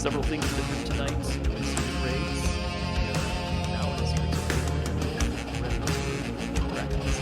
several things different tonight. Some raids. Now it is your turn. Ready to reckless.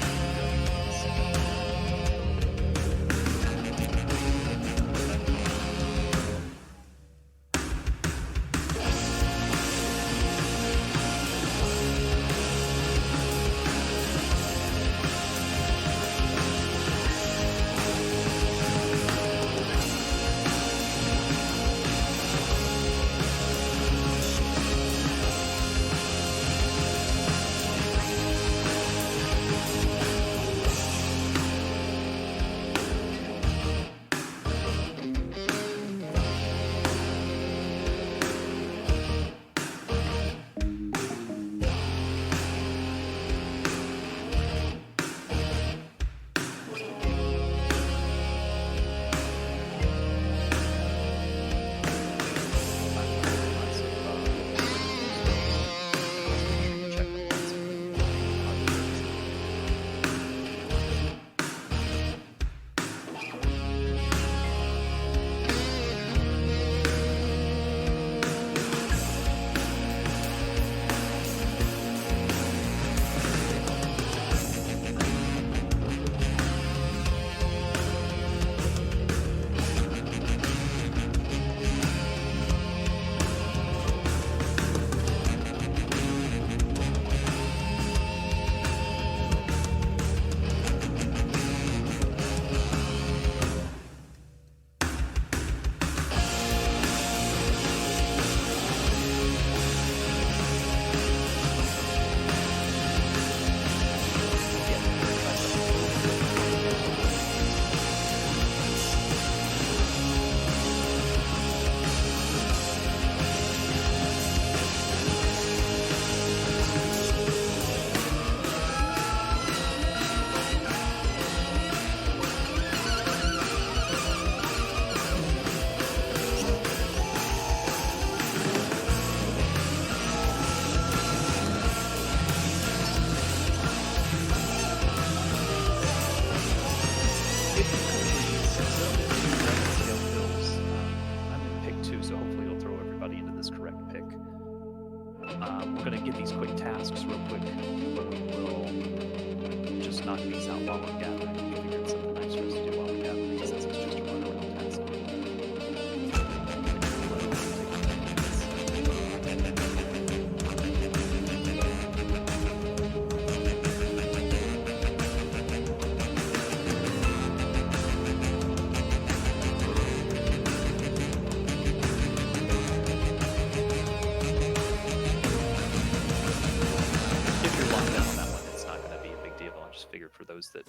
We're going to get these quick tasks real quick, but we will just knock these out while we're gathering. We'll figure something nice for us to do while we're gathering, since it's just a run around task. Figured for those that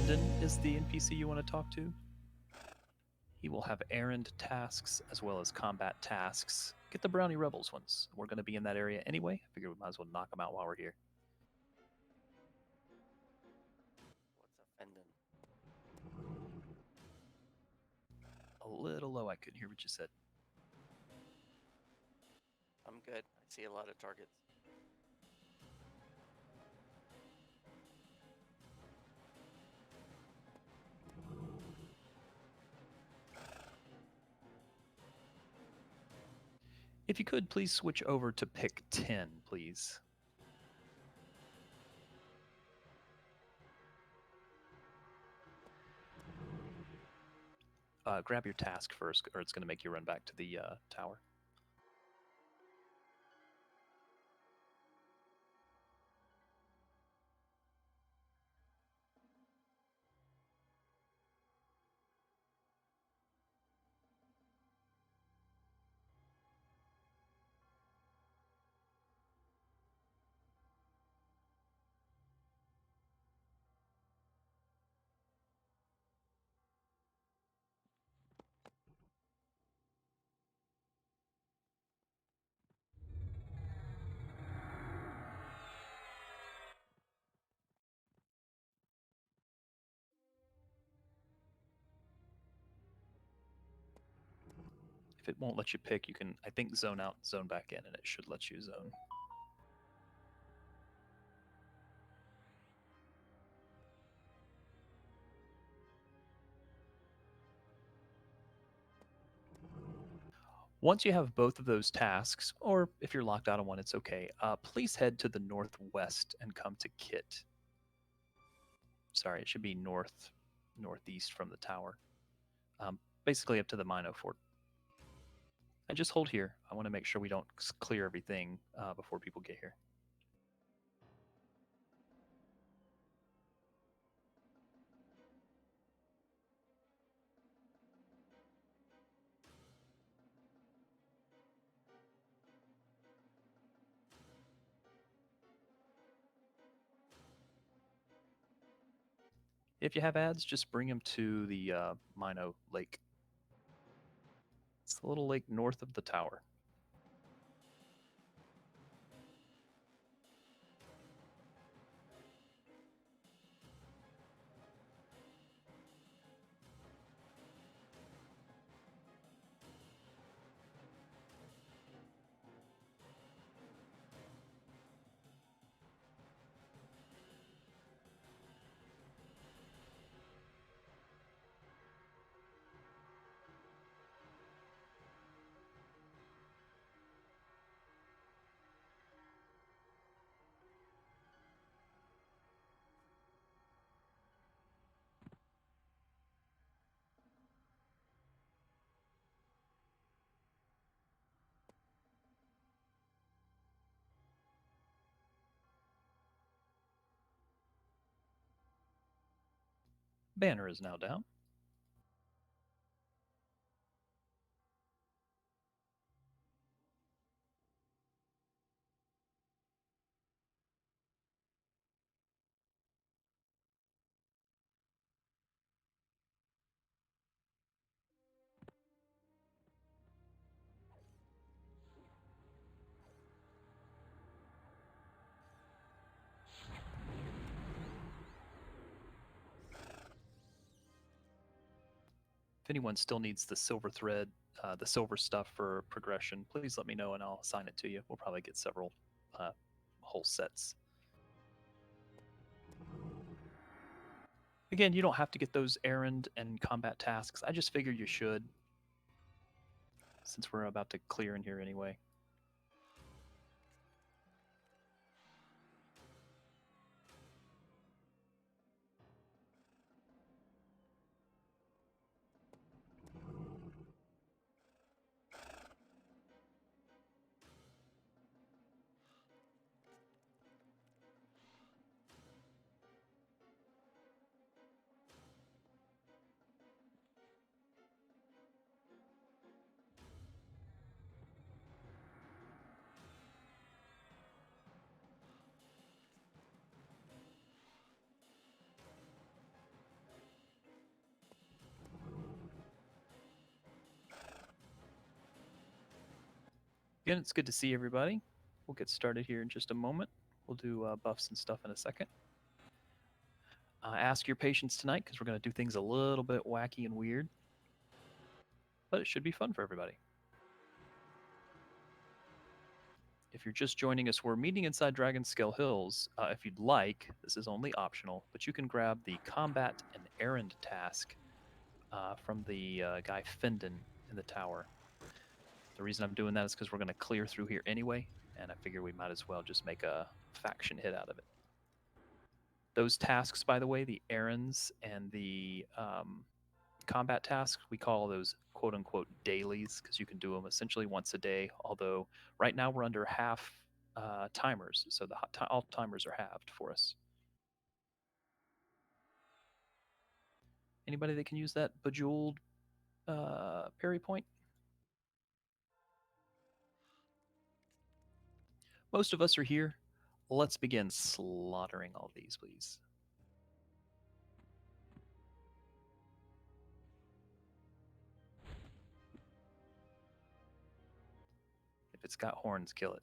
Bynn is the NPC you want to talk to. He will have errand tasks as well as combat tasks. Get the Brownie Rebels ones. We're going to be in that area anyway. I figure we might as well knock them out while we're here. What's offending? A little low. I couldn't hear what you said. I'm good. I see a lot of targets. If you could, please switch over to pick 10, please. Grab your task first, or it's going to make you run back to the tower. it won't let you pick, you can, I think, zone out, zone back in, and it should let you zone. Once you have both of those tasks, or if you're locked out on one, it's okay, please head to the northwest and come to Kit. Sorry, it should be northeast from the tower. Basically up to the Mino Fort. And just hold here. I want to make sure we don't clear everything before people get here. If you have ads, just bring them to the Mino Lake. It's the little lake north of the tower. Banner is now down. If anyone still needs the silver thread, the silver stuff for progression, please let me know and I'll assign it to you. We'll probably get several whole sets. Again, you don't have to get those errand and combat tasks. I just figured you should, since we're about to clear in here anyway. Again, it's good to see everybody. We'll get started here in just a moment. We'll do buffs and stuff in a second. Ask your patience tonight because we're going to do things a little bit wacky and weird, but it should be fun for everybody. If you're just joining us, we're meeting inside Dragonscale Hills. If you'd like, this is only optional, but you can grab the combat and errand task from the guy Fendon in the tower. The reason I'm doing that is because we're going to clear through here anyway, and I figure we might as well just make a faction hit out of it. Those tasks, by the way, the errands and the combat tasks, we call those quote-unquote dailies because you can do them essentially once a day, although right now we're under half timers, so all timers are halved for us. Anybody that can use that bejeweled parry point? Most of us are here. Let's begin slaughtering all these, please. If it's got horns, kill it.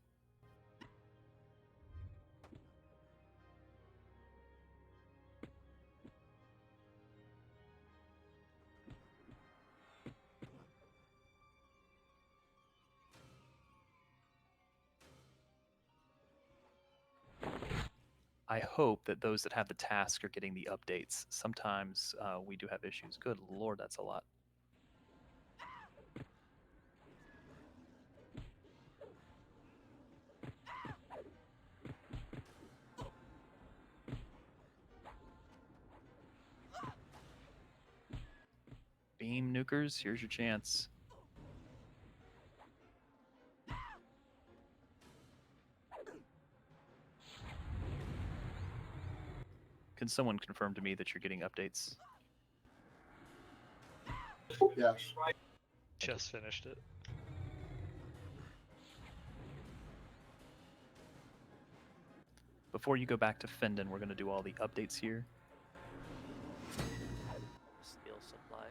I hope that those that have the task are getting the updates. Sometimes we do have issues. Good lord, that's a lot. Beam nukers, here's your chance. Can someone confirm to me that you're getting updates? Yes. Just finished it. Before you go back to Fendon, we're going to do all the updates here. Steel supplies.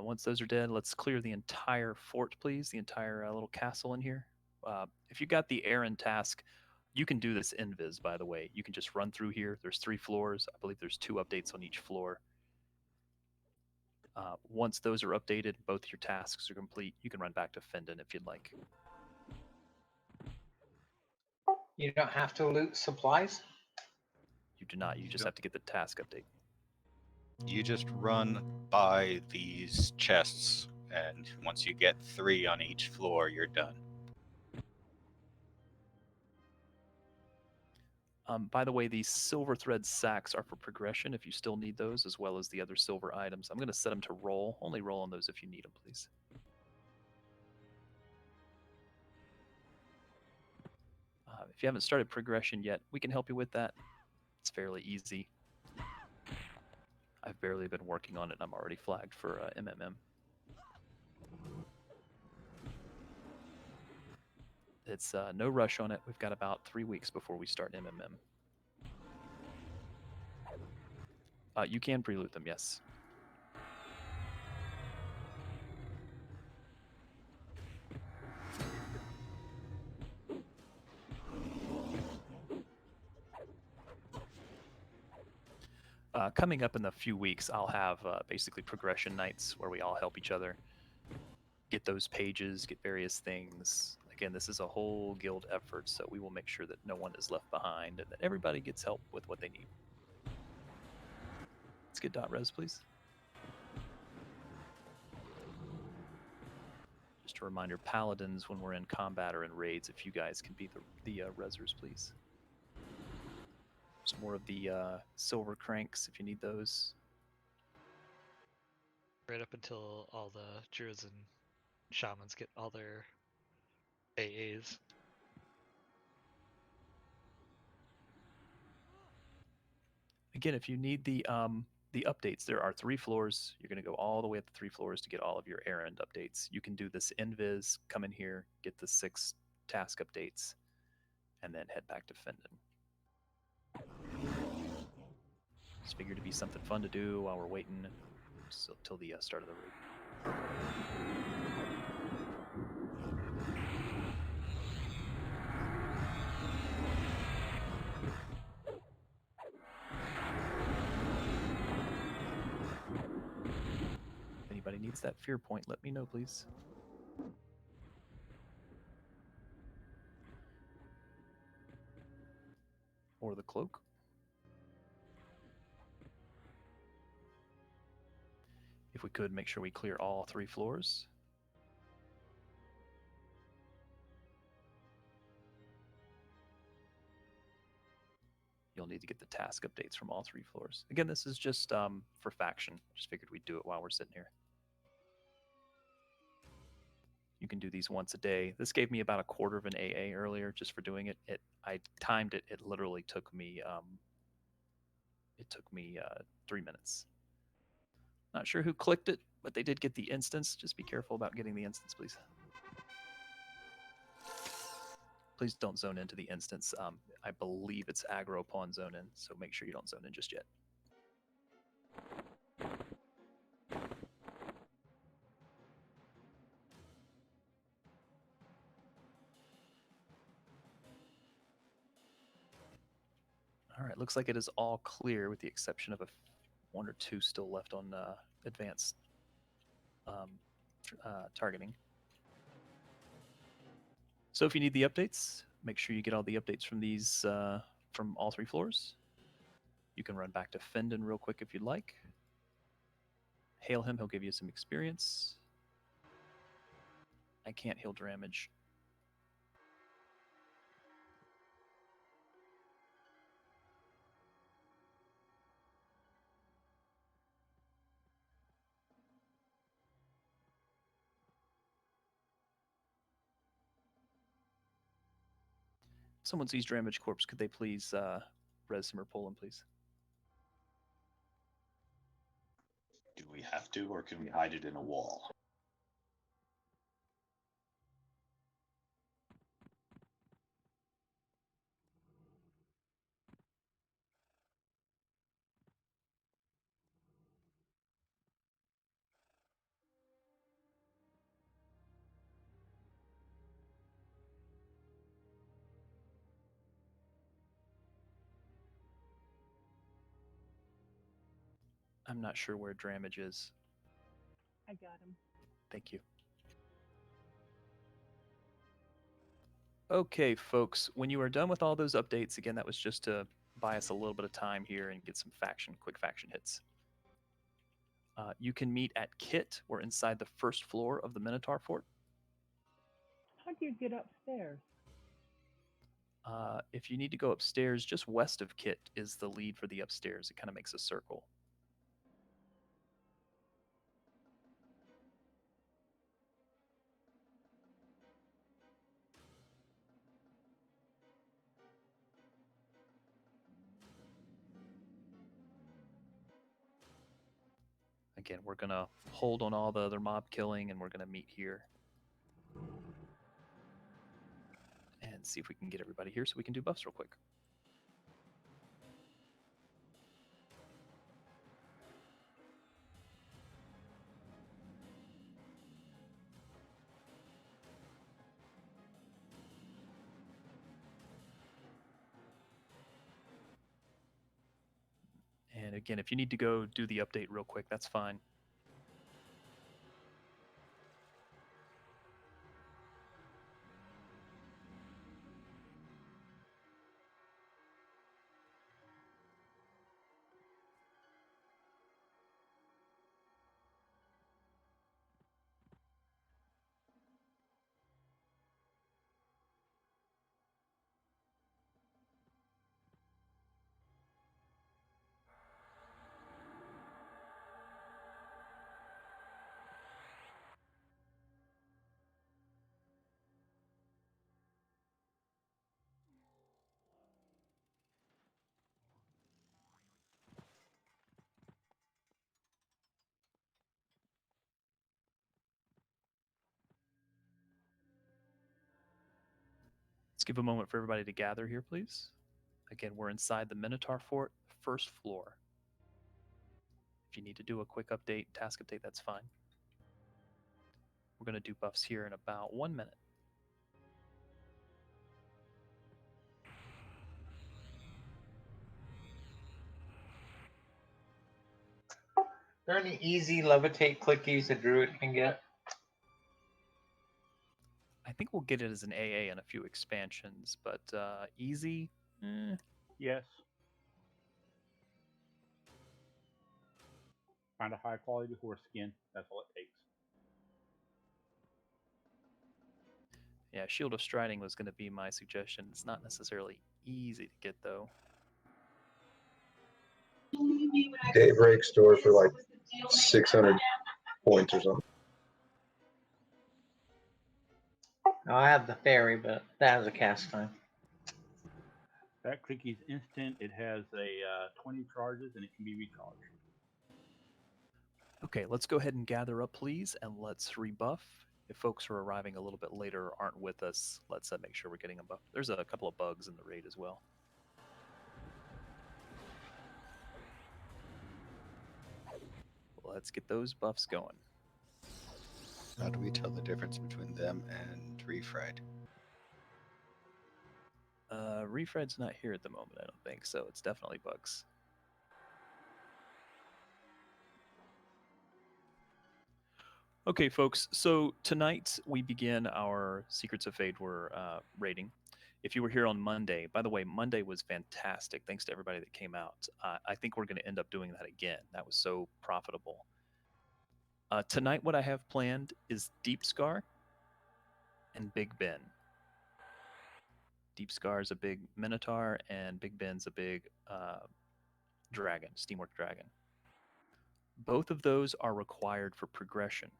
Once those are dead, let's clear the entire fort, please. The entire little castle in here. If you got the errand task, you can do this invis, by the way. You can just run through here. There's 3 floors. I believe there's 2 updates on each floor. Once those are updated, both your tasks are complete. You can run back to Fendon if you'd like. You don't have to loot supplies? You do not. You just have to get the task update. You just run by these chests, and once you get 3 on each floor, you're done. By the way, these silver thread sacks are for progression if you still need those, as well as the other silver items. I'm going to set them to roll. Only roll on those if you need them, please. If you haven't started progression yet, we can help you with that. It's fairly easy. I've barely been working on it, and I'm already flagged for MMM. It's no rush on it. We've got about 3 weeks before we start MMM. You can pre-loot them, yes. Coming up in a few weeks, I'll have basically progression nights where we all help each other get those pages, get various things. Again, this is a whole guild effort, so we will make sure that no one is left behind and that everybody gets help with what they need. Let's get .res, please. Just a reminder, paladins, when we're in combat or in raids, if you guys can be the resers, please. There's more of the silver cranks if you need those. Right up until all the druids and shamans get all their AAs. Again, if you need the updates, there are 3 floors. You're going to go all the way up to 3 floors to get all of your errand updates. You can do this invis, come in here, get the 6 task updates, and then head back to Fendon. Just figured to be something fun to do while we're waiting till the start of the raid. If anybody needs that fear point, let me know, please. Or the cloak. If we could, make sure we clear all 3 floors. You'll need to get the task updates from all 3 floors. Again, this is just for faction. Just figured we'd do it while we're sitting here. You can do these once a day. This gave me about a quarter of an AA earlier just for doing it. I timed it. It literally took me 3 minutes. Not sure who clicked it, but they did get the instance. Just be careful about getting the instance, please. Please don't zone into the instance. I believe it's aggro upon zone in, so make sure you don't zone in just yet. All right, looks like it is all clear with the exception of one or two still left on advanced targeting. So if you need the updates, make sure you get all the updates from these from all 3 floors. You can run back to Fendon real quick if you'd like. Hail him, he'll give you some experience. I can't heal damage. Someone sees Damage Corpse, could they please res him or pull him, please? Do we have to, or can we hide it in a wall? I'm not sure where Damage is. I got him. Thank you. Okay, folks, when you are done with all those updates, again, that was just to buy us a little bit of time here and get some quick faction hits. You can meet at Kit or inside the first floor of the Minotaur Fort. How do you get upstairs? If you need to go upstairs, just west of Kit is the lead for the upstairs. It kind of makes a circle. Again, we're going to hold on all the other mob killing, and we're going to meet here. And see if we can get everybody here so we can do buffs real quick. And again, if you need to go do the update real quick, that's fine. Let's give a moment for everybody to gather here, please. Again, we're inside the Minotaur Fort, first floor. If you need to do a quick update, task update, that's fine. We're going to do buffs here in about 1 minute. Are there any easy levitate clickies a druid can get? I think we'll get it as an AA in a few expansions, but easy, Yes. Find a high quality horse skin. That's all it takes. yeah, Shield of Striding was going to be my suggestion. It's not necessarily easy to get, though. Daybreak store for like 600 points or something. Oh, I have the fairy, but that has a cast time. That clicky's instant. It has a 20 charges and it can be recharged. Okay, let's go ahead and gather up, please, and let's rebuff. If folks who are arriving a little bit later or aren't with us, let's make sure we're getting them buffed. There's a couple of bugs in the raid as well. Let's get those buffs going. How do we tell the difference between them and refried? Refred's not here at the moment, I don't think, so it's definitely bugs. Okay, folks, so tonight we begin our Secrets of Fate rating. If you were here on Monday, by the way, Monday was fantastic. Thanks to everybody that came out. I think we're going to end up doing that again. That was so profitable. Tonight, what I have planned is Deepscar and Big Ben. Deepscar is a big Minotaur, and Big Ben's a big dragon, Steamwork dragon. Both of those are required for progression.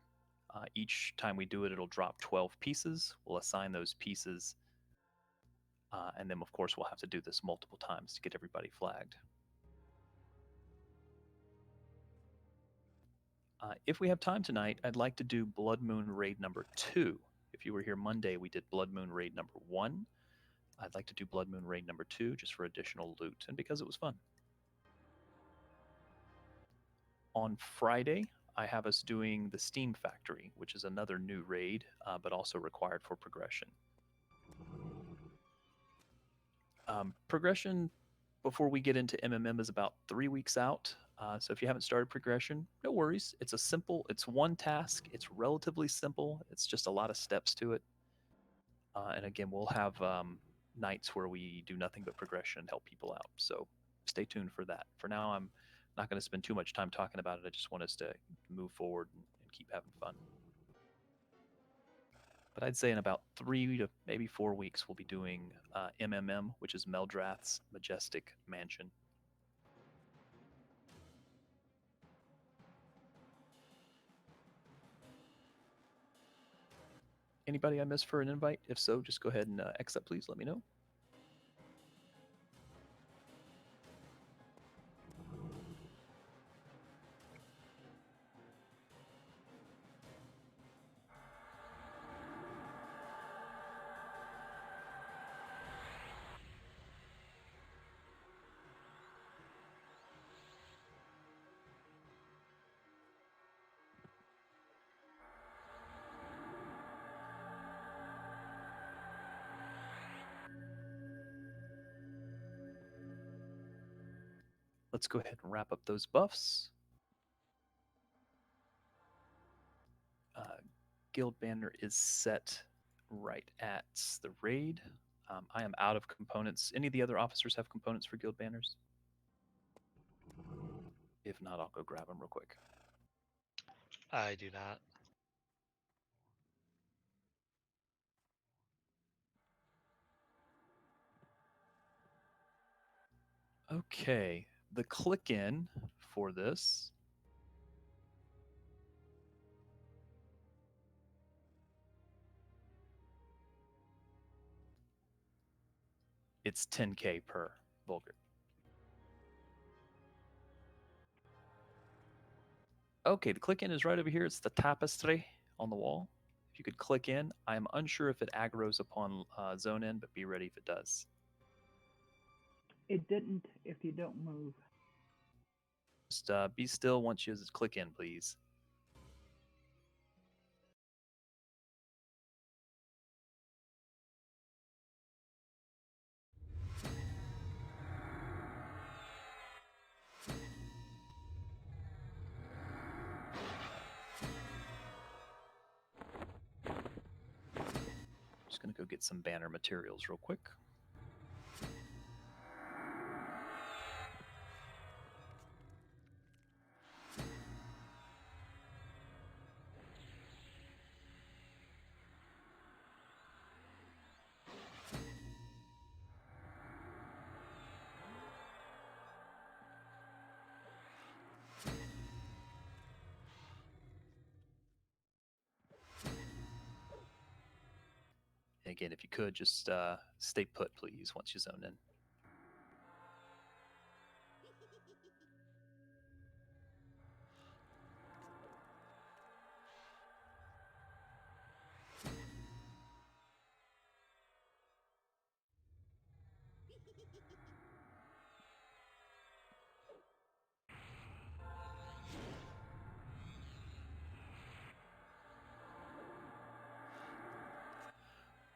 Each time we do it, it'll drop 12 pieces. We'll assign those pieces, and then, of course, we'll have to do this multiple times to get everybody flagged. If we have time tonight, I'd like to do Blood Moon Raid number 2. If you were here Monday, we did Blood Moon Raid number 1. I'd like to do Blood Moon Raid number 2 just for additional loot and because it was fun. On Friday, I have us doing the Steam Factory, which is another new raid, but also required for progression. Progression before we get into MMM is about 3 weeks out. So if you haven't started progression, no worries. It's one task. It's relatively simple. It's just a lot of steps to it. And again, we'll have nights where we do nothing but progression and help people out. So stay tuned for that. For now, I'm not going to spend too much time talking about it. I just want us to move forward and keep having fun. But I'd say in about 3 to maybe 4 weeks, we'll be doing MMM, which is Meldrath's Majestic Mansion. Anybody I missed for an invite? If so, just go ahead and accept, please. Let me know. Let's go ahead and wrap up those buffs. Guild banner is set right at the raid. I am out of components. Any of the other officers have components for guild banners? If not, I'll go grab them real quick. I do not. Okay, the click-in for this it's 10K per Vulgar. Okay, the click in is right over here. It's the tapestry on the wall. If you could click in, I'm unsure if it aggroes upon zone in, but be ready if it does. It didn't if you don't move. Just be still once you click in, please. Just gonna go get some banner materials real quick. Again, if you could just stay put, please, once you zone in.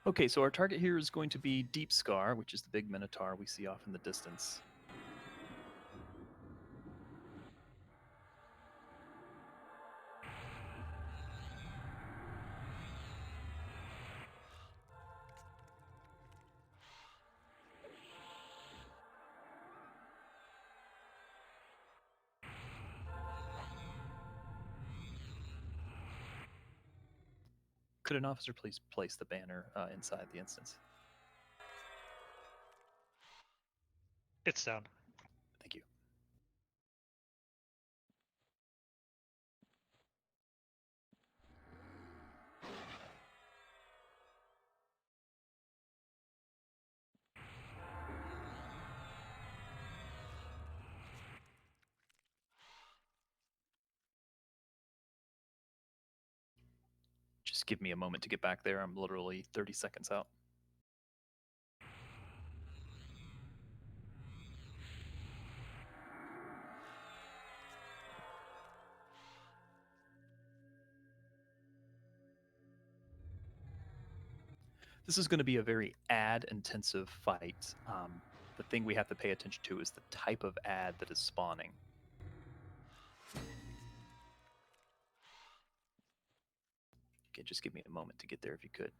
Okay, so our target here is going to be Deepscar, which is the big minotaur we see off in the distance. Could an officer please place the banner inside the instance? It's down. Thank you. Just give me a moment to get back there. I'm literally 30 seconds out. This is going to be a very ad-intensive fight. The thing we have to pay attention to is the type of ad that is spawning. Okay, just give me a moment to get there if you could.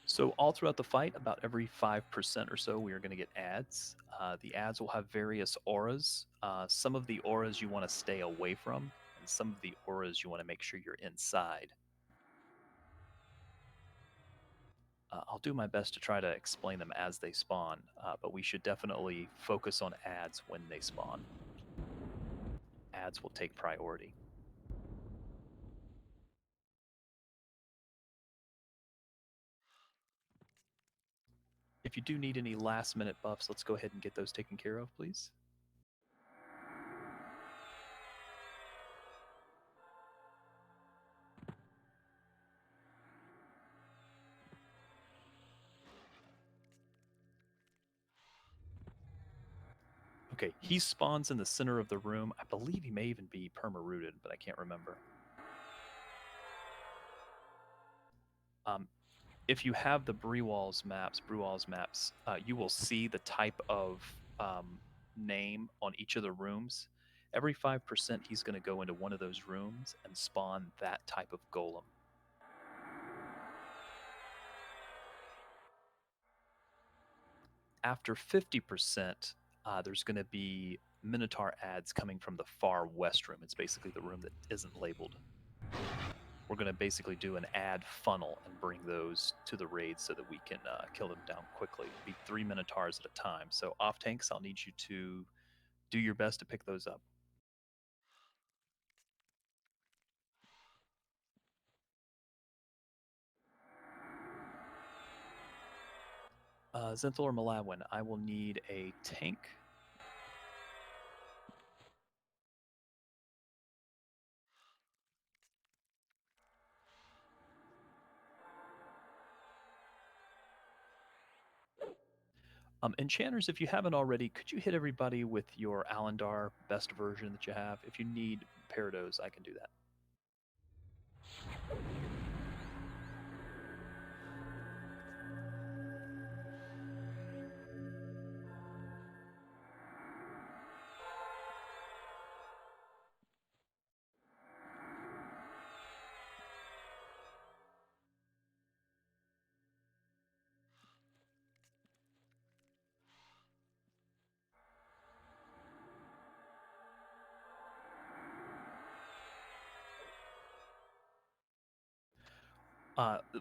So all throughout the fight, about every 5% or so, we are going to get ads. The ads will have various auras. Some of the auras you want to stay away from, and some of the auras you want to make sure you're inside. I'll do my best to try to explain them as they spawn, but we should definitely focus on ads when they spawn. Ads will take priority. If you do need any last minute buffs, let's go ahead and get those taken care of, please. Okay, he spawns in the center of the room. I believe he may even be perma-rooted, but I can't remember. If you have the Brewalls maps, you will see the type of name on each of the rooms. Every 5%, he's going to go into one of those rooms and spawn that type of golem. After 50%, there's going to be Minotaur ads coming from the far west room. It's basically the room that isn't labeled. We're going to basically do an ad funnel and bring those to the raid so that we can kill them down quickly. It'll be 3 Minotaurs at a time. So off tanks, I'll need you to do your best to pick those up. Zenthal or Malawin, I will need a tank. Enchanters, if you haven't already, could you hit everybody with your Alandar best version that you have? If you need Parados, I can do that.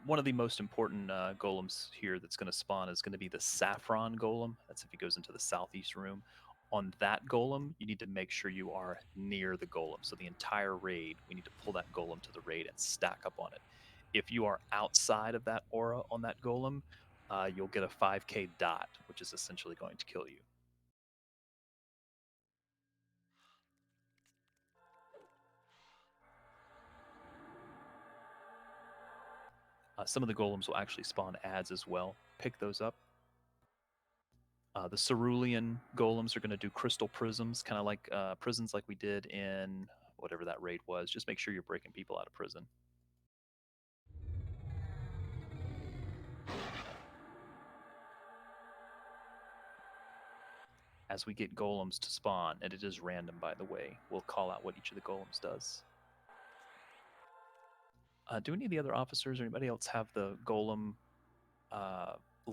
One of the most important golems here that's going to spawn is going to be the Saffron Golem. That's if he goes into the southeast room. On that golem, you need to make sure you are near the golem. So the entire raid, we need to pull that golem to the raid and stack up on it. If you are outside of that aura on that golem, you'll get a 5k dot, which is essentially going to kill you. Some of the golems will actually spawn ads as well. Pick those up. The cerulean golems are going to do crystal prisms, kind of like prisons like we did in whatever that raid was. Just make sure you're breaking people out of prison. As we get golems to spawn, and it is random, by the way, we'll call out what each of the golems does. Do any of the other officers or anybody else have the golem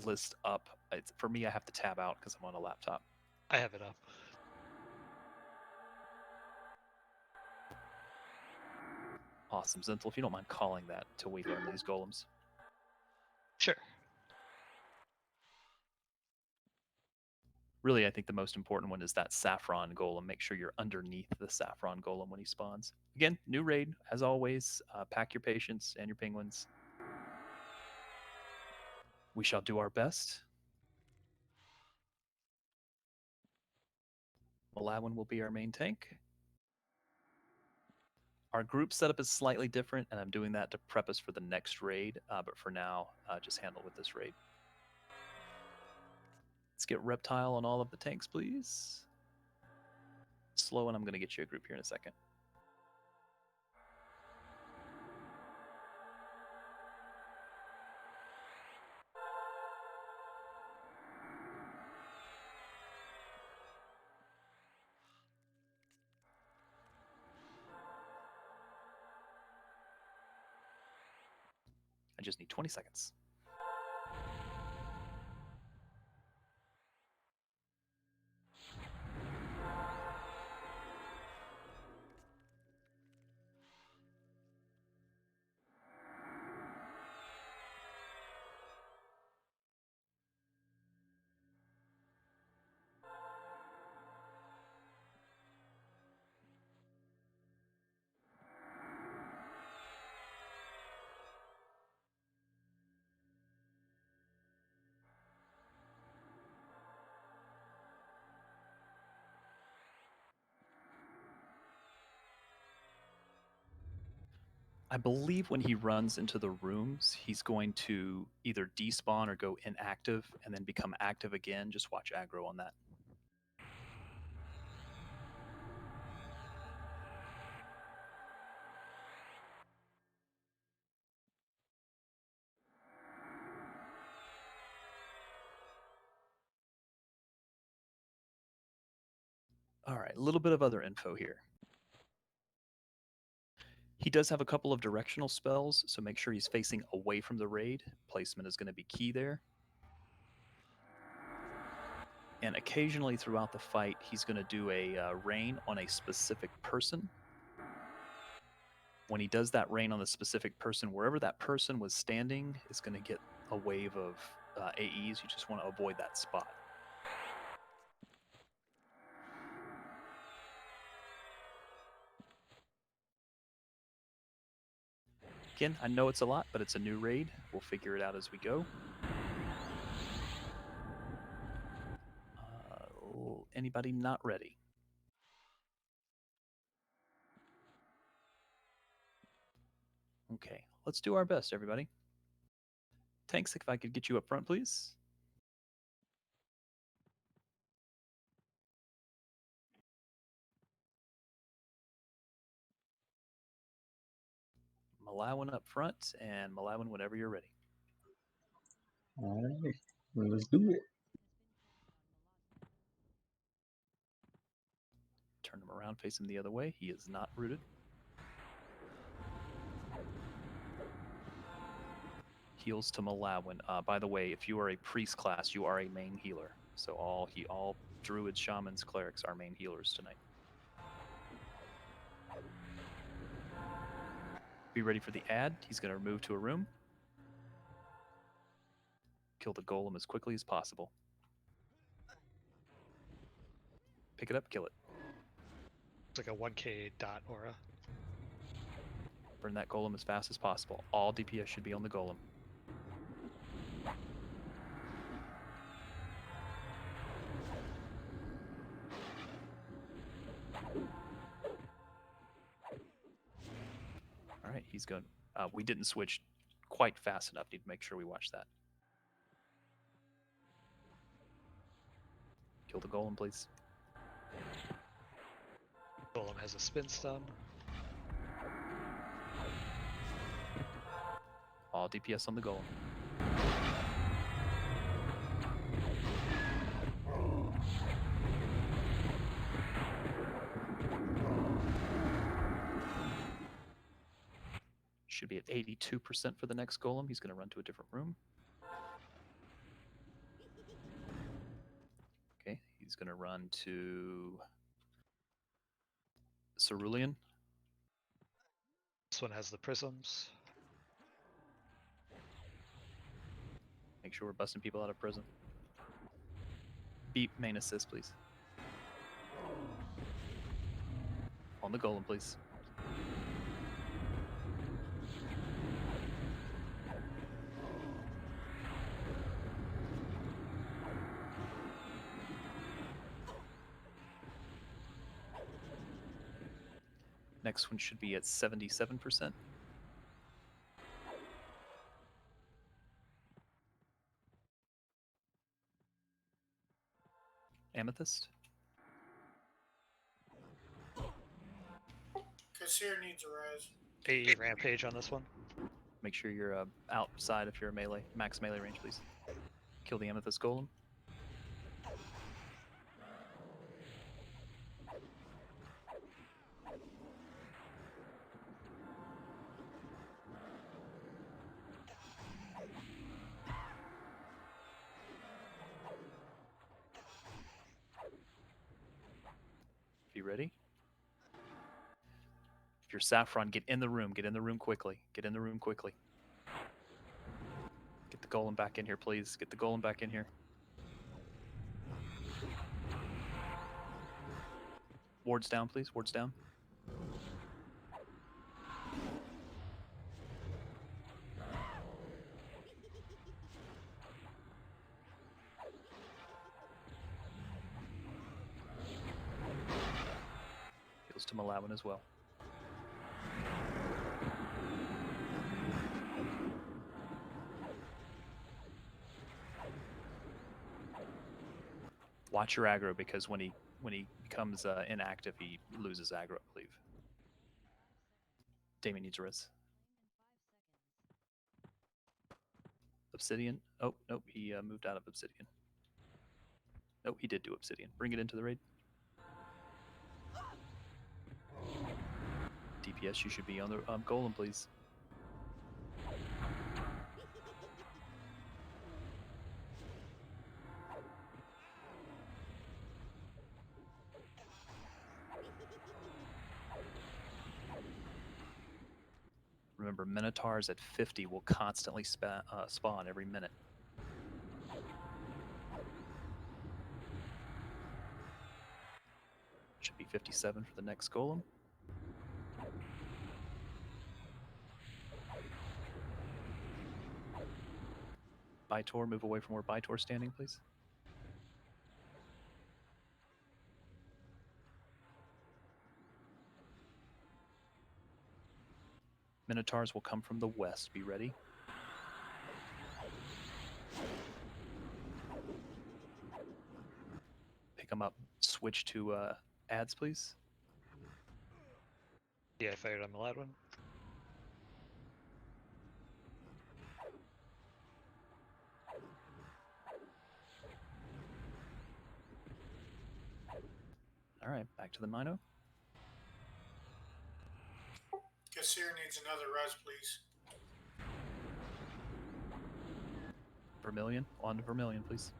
list up? For me, I have to tab out because I'm on a laptop. I have it up. Awesome. Zenthal, if you don't mind calling that till we learn these golems. Sure. Really, I think the most important one is that saffron golem. Make sure you're underneath the saffron golem when he spawns. Again, new raid, as always. Pack your patience and your penguins. We shall do our best. Malawin will be our main tank. Our group setup is slightly different, and I'm doing that to prep us for the next raid. But for now, just handle with this raid. Let's get Reptile on all of the tanks, please. Slow, and I'm going to get you a group here in a second. I just need 20 seconds. I believe when he runs into the rooms, he's going to either despawn or go inactive and then become active again. Just watch aggro on that. All right, a little bit of other info here. He does have a couple of directional spells, so make sure he's facing away from the raid. Placement is going to be key there. And occasionally throughout the fight, he's going to do a rain on a specific person. When he does that rain on the specific person, wherever that person was standing is going to get a wave of AEs. You just want to avoid that spot. Again, I know it's a lot, but it's a new raid. We'll figure it out as we go. Anybody not ready? Okay, let's do our best, everybody. Tanks, if I could get you up front, please. Malawin up front, and Malawin whenever you're ready. All right, let's do it. Turn him around, face him the other way. He is not rooted. Heals to Malawin. By the way, if you are a priest class, you are a main healer. So all druids, shamans, clerics are main healers tonight. Be ready for the ad. He's going to move to a room. Kill the golem as quickly as possible. Pick it up, kill it. It's like a 1k dot aura. Burn that golem as fast as possible. All DPS should be on the golem. All right, he's going. We didn't switch quite fast enough. Need to make sure we watch that. Kill the golem, please. Golem has a spin stun. All DPS on the golem. Should be at 82% for the next golem. He's going to run to a different room. Okay, he's going to run to Cerulean. This one has the prisms. Make sure we're busting people out of prison. Beat main assist, please. On the golem, please. Next one should be at 77%. Amethyst. Kassir needs a rise. A rampage on this one. Make sure you're outside if you're a melee. Max melee range, please. Kill the Amethyst Golem. Be ready. If you're Saffron, get in the room. Get in the room quickly. Get in the room quickly. Get the golem back in here, please. Get the golem back in here. Wards down, please. Wards down. Heals to Malawin as well. Watch your aggro, because when he becomes inactive, he loses aggro, I believe. Damien needs a res. Obsidian. Oh, nope, he moved out of Obsidian. Nope, he did do Obsidian. Bring it into the raid. DPS, you should be on the golem, please. Remember, Minotaurs at 50 will constantly spawn every minute. Should be 57 for the next golem. Bytor, move away from where Bytor's standing, please. Minotaurs will come from the west. Be ready. Pick them up. Switch to ads, please. Yeah, I fired on the loud one. All right, back to the Mino. Kassir needs another res, please. Vermilion. On to Vermilion, please.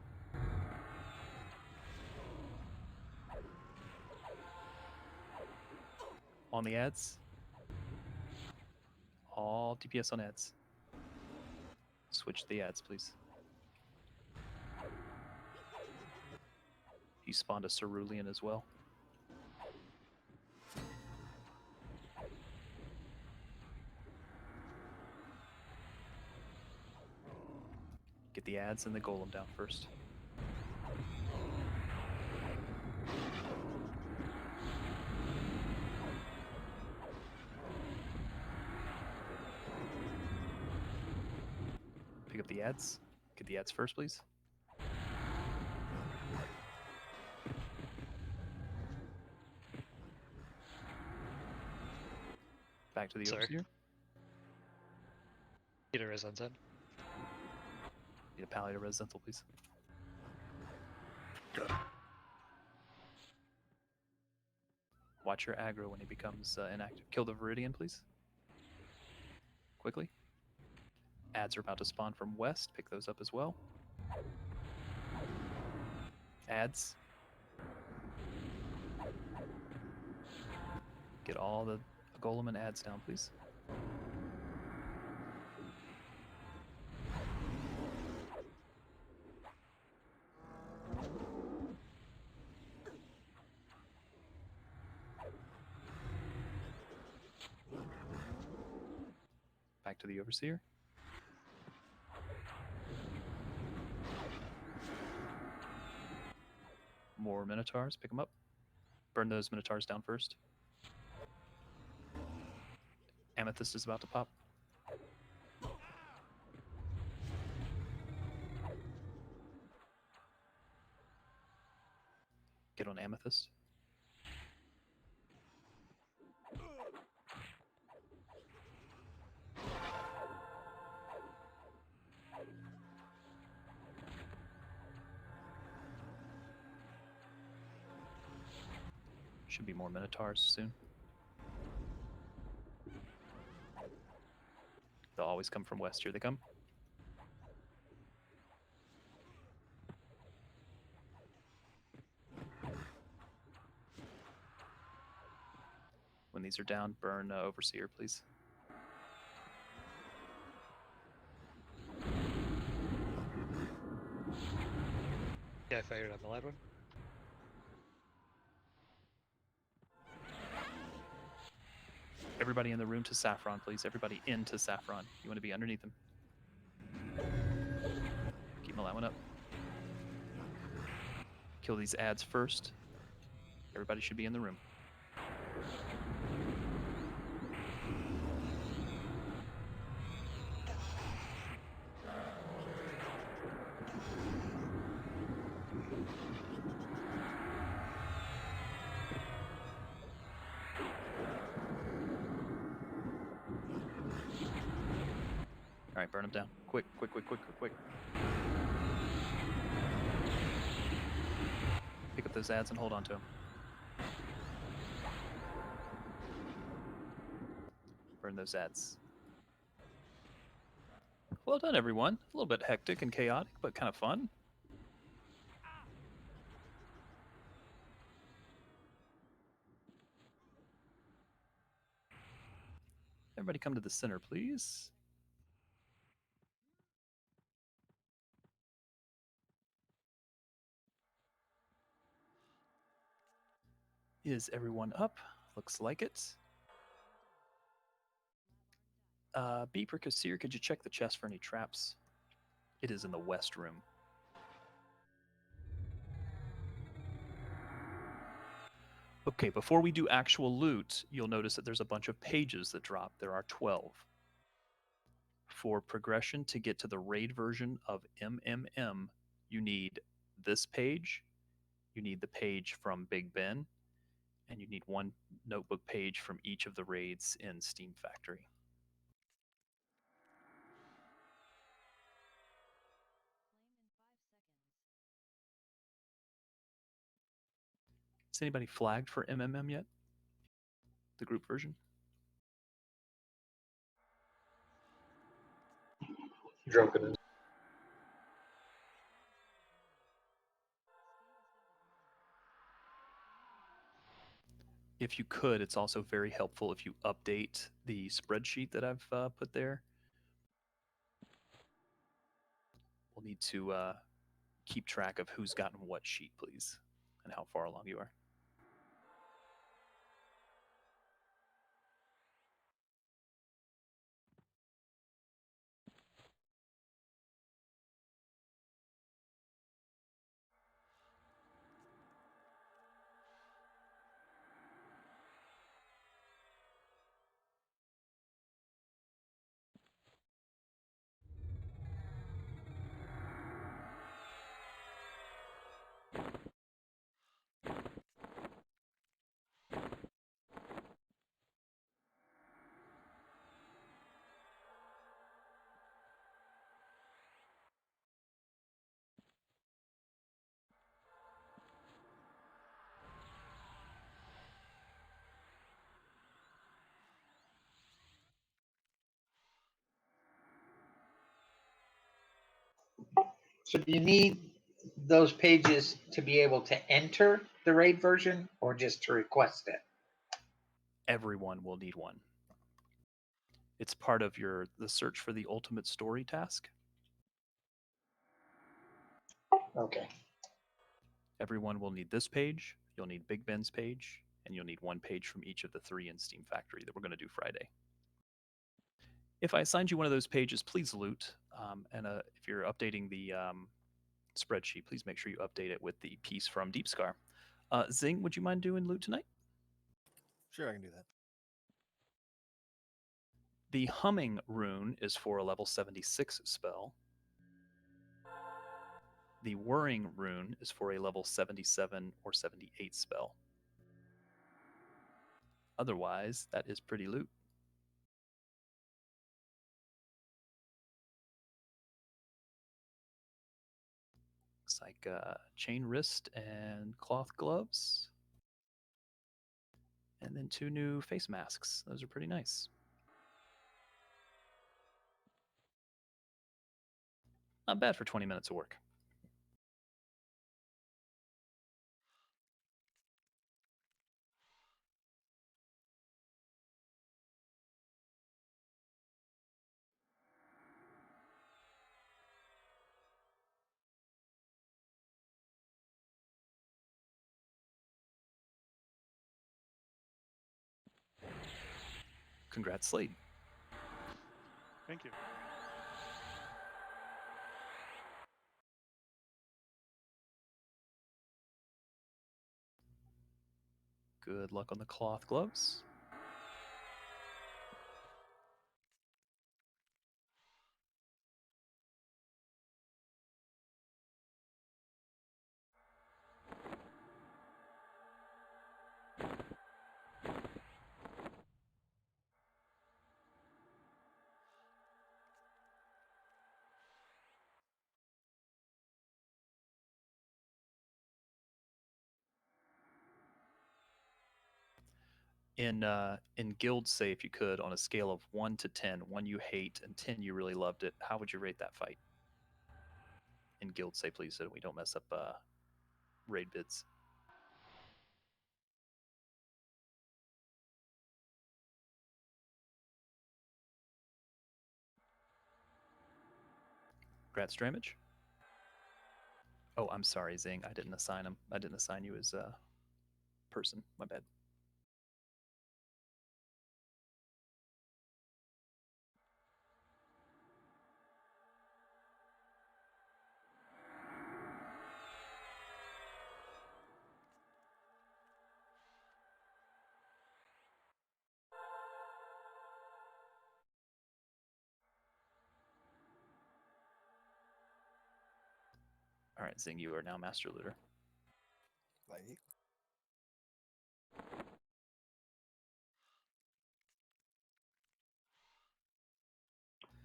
On the ads. All DPS on ads. Switch to the ads, please. You spawned a Cerulean as well. Get the ads and the golem down first. Pick up the ads. Get the ads first, please. Back to the Sir. overseer. Peter is on 10. Need a pally to residential, please. Watch your aggro when he becomes inactive. Kill the Viridian, please. Quickly. Ads are about to spawn from west. Pick those up as well. Ads. Get all the golem and ads down, please. Back to the overseer. More minotaurs. Pick them up. Burn those minotaurs down first. Amethyst is about to pop. Get on Amethyst. Should be more minotaurs soon. They'll always come from west. Here they come. When these are down, burn overseer, please. Yeah, I fired on the loud one. Everybody in the room to Saffron, please. Everybody into Saffron. You want to be underneath him. Keep my one up. Kill these ads first. Everybody should be in the room. All right, burn them down. Quick, quick, quick, quick, quick, quick. Pick up those ads and hold on to them. Burn those ads. Well done, everyone. A little bit hectic and chaotic, but kind of fun. Everybody come to the center, please. Is everyone up? Looks like it. B. Percusseer, could you check the chest for any traps? It is in the west room. Okay, before we do actual loot, you'll notice that there's a bunch of pages that drop. There are 12. For progression to get to the raid version of MMM, you need this page, you need the page from Big Ben, and you need one notebook page from each of the raids in Steam Factory. Is anybody flagged for MMM yet? The group version? Drunkenness. If you could, it's also very helpful if you update the spreadsheet that I've put there. We'll need to keep track of who's gotten what sheet, please, and how far along you are. So do you need those pages to be able to enter the raid version or just to request it? Everyone will need one. It's part of the search for the ultimate story task. Okay. Everyone will need this page. You'll need Big Ben's page, and you'll need one page from each of the 3 in Steam Factory that we're going to do Friday. If I assigned you one of those pages, please loot. And if you're updating the spreadsheet, please make sure you update it with the piece from Deepscar. Zing, would you mind doing loot tonight? Sure, I can do that. The Humming rune is for a level 76 spell. The Whirring rune is for a level 77 or 78 spell. Otherwise, that is pretty loot. Looks like chain wrist and cloth gloves. And then 2 new face masks. Those are pretty nice. Not bad for 20 minutes of work. Congrats, Slade. Thank you. Good luck on the cloth gloves. In guild say, if you could, on a scale of 1 to 10, 1 you hate and 10 you really loved it, how would you rate that fight? In guild say, please, so we don't mess up raid bids. Congrats, Dramage. Oh, I'm sorry, Zing. I didn't assign him. I didn't assign you as a person. My bad. All right, Zing, you are now Master Looter. Thank you.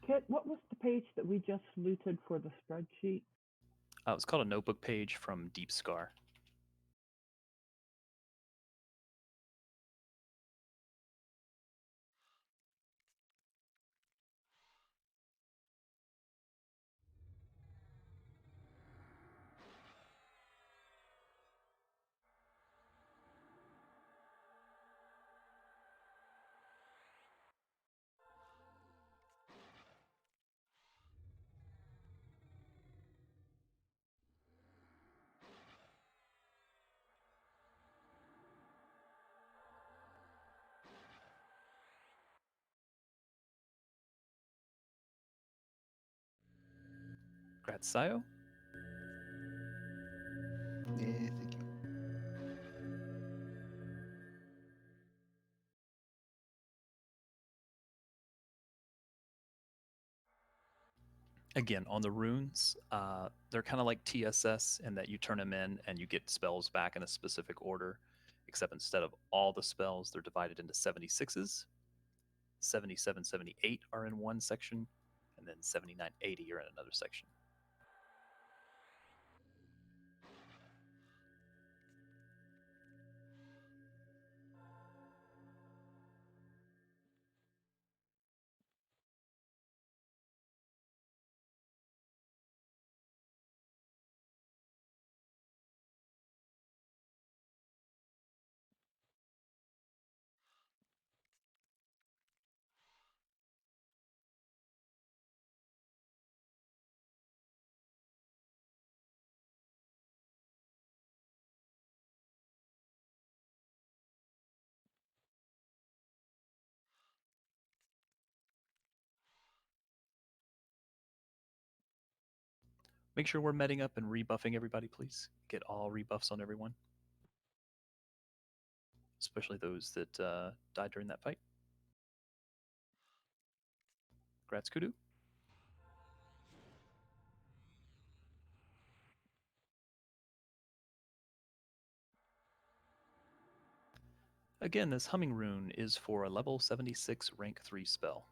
Kit, what was the page that we just looted for the spreadsheet? It's called a notebook page from Deepscar. Congrats, Sayo. Yeah, thank you. Again, on the runes, they're kind of like TSS in that you turn them in and you get spells back in a specific order, except instead of all the spells, they're divided into 76s. 77, 78 are in one section, and then 79, 80 are in another section. Make sure we're meting up and rebuffing everybody, please. Get all rebuffs on everyone, especially those that died during that fight. Grats Kudu. Again, this Humming Rune is for a level 76 rank 3 spell.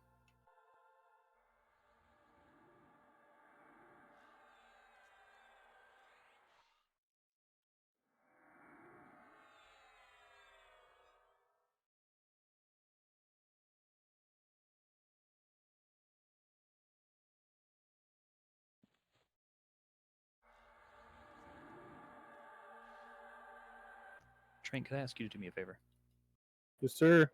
Train, could I ask you to do me a favor? Yes, sir.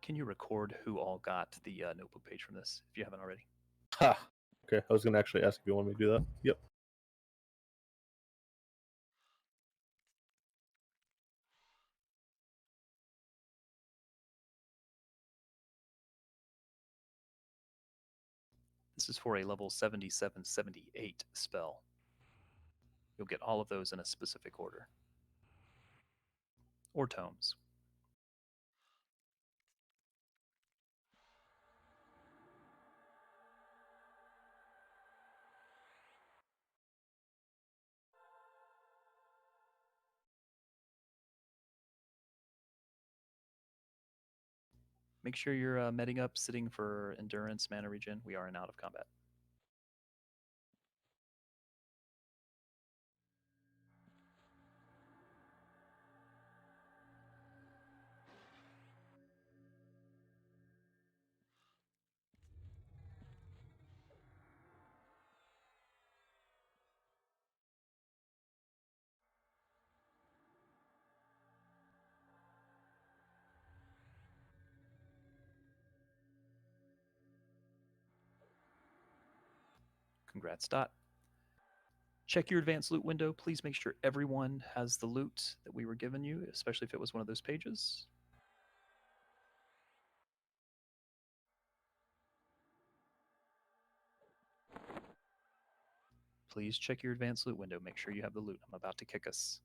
Can you record who all got the notebook page from this, if you haven't already? Ha. Okay, I was gonna actually ask if you want me to do that. Yep. This is for a level 77, 78 spell. You'll get all of those in a specific order. Or tomes. Make sure you're meting up, sitting for endurance, mana regen. We are in out of combat. Congrats, Dot. Check your advanced loot window. Please make sure everyone has the loot that we were giving you, especially if it was one of those pages. Please check your advanced loot window. Make sure you have the loot. I'm about to kick us.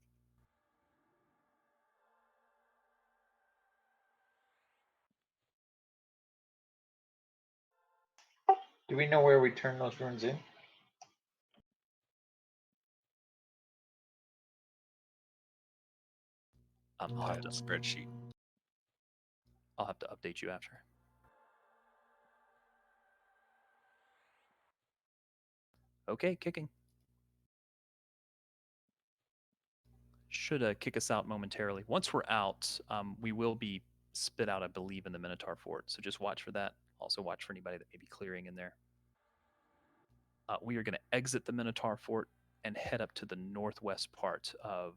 Do we know where we turn those runes in? I'll I have had to a spreadsheet. I'll have to update you after. Okay, kicking. Should kick us out momentarily. Once we're out, we will be spit out, I believe, in the Minotaur Fort. So just watch for that. Also watch for anybody that may be clearing in there. We are going to exit the Minotaur Fort and head up to the northwest part of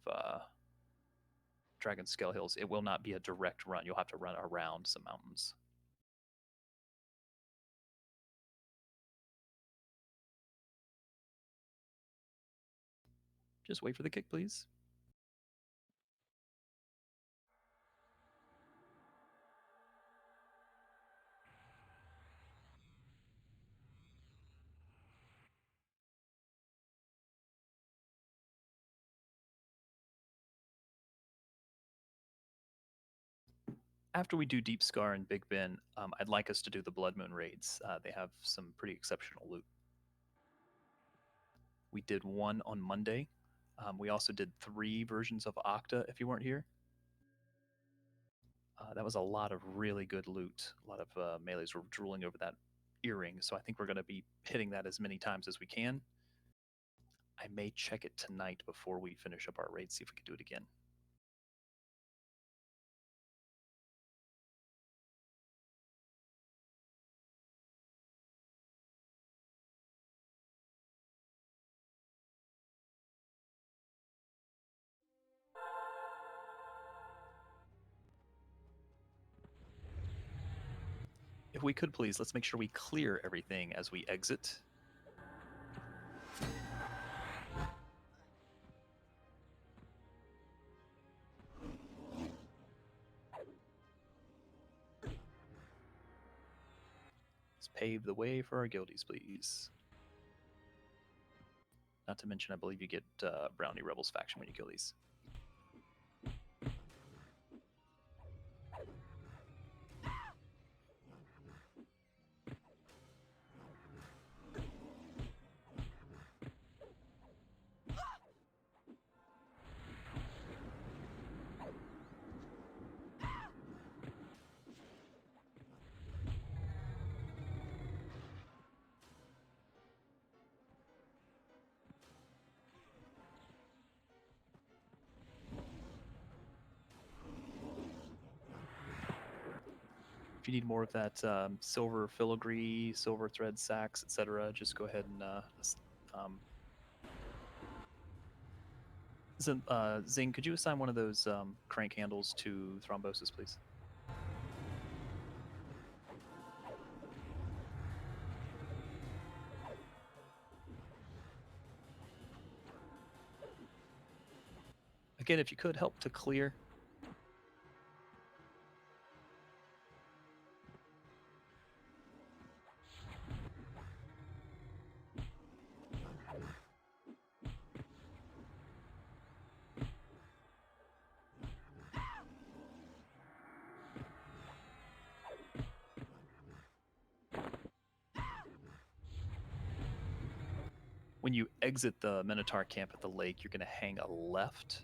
Dragon Scale Hills. It will not be a direct run. You'll have to run around some mountains. Just wait for the kick, please. After we do Deepscar and Big Bynn, I'd like us to do the Blood Moon raids. They have some pretty exceptional loot. We did one on Monday. We also did 3 versions of Octa if you weren't here. That was a lot of really good loot. A lot of melees were drooling over that earring, so I think we're going to be hitting that as many times as we can. I may check it tonight before we finish up our raid, see if we can do it again. If we could please, let's make sure we clear everything as we exit. Let's pave the way for our guildies, please. Not to mention, I believe you get Brownie Rebels faction when you kill these. If you need more of that silver filigree, silver thread sacks, etc., just go ahead and Zing, could you assign one of those crank handles to Thrombosis, please? Again, if you could help to clear. When you exit the Minotaur camp at the lake, you're going to hang a left.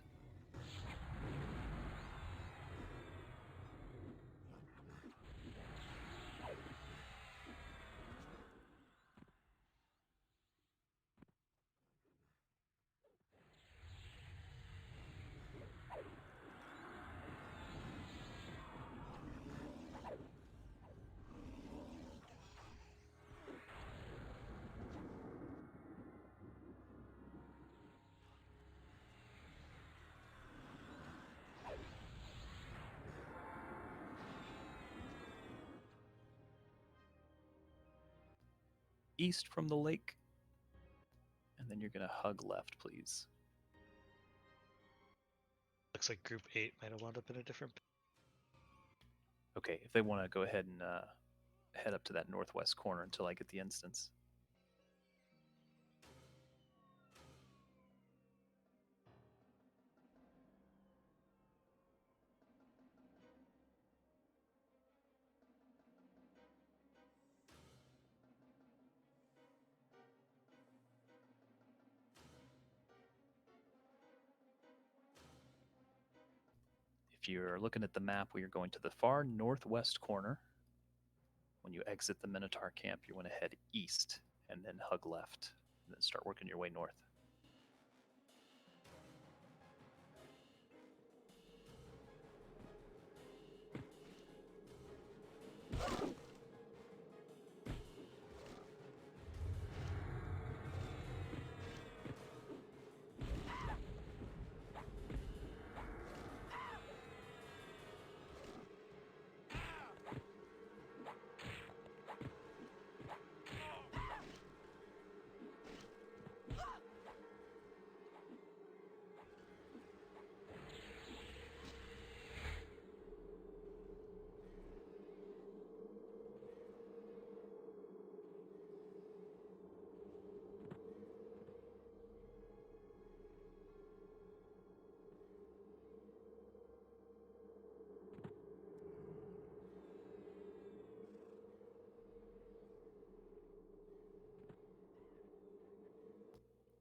East from the lake, and then you're going to hug left, please. Looks like Group 8 might have wound up in a different. Okay, if they want to go ahead and head up to that northwest corner until I get the instance. If you're looking at the map, we are going to the far northwest corner. When you exit the Minotaur camp, you want to head east and then hug left, and then start working your way north.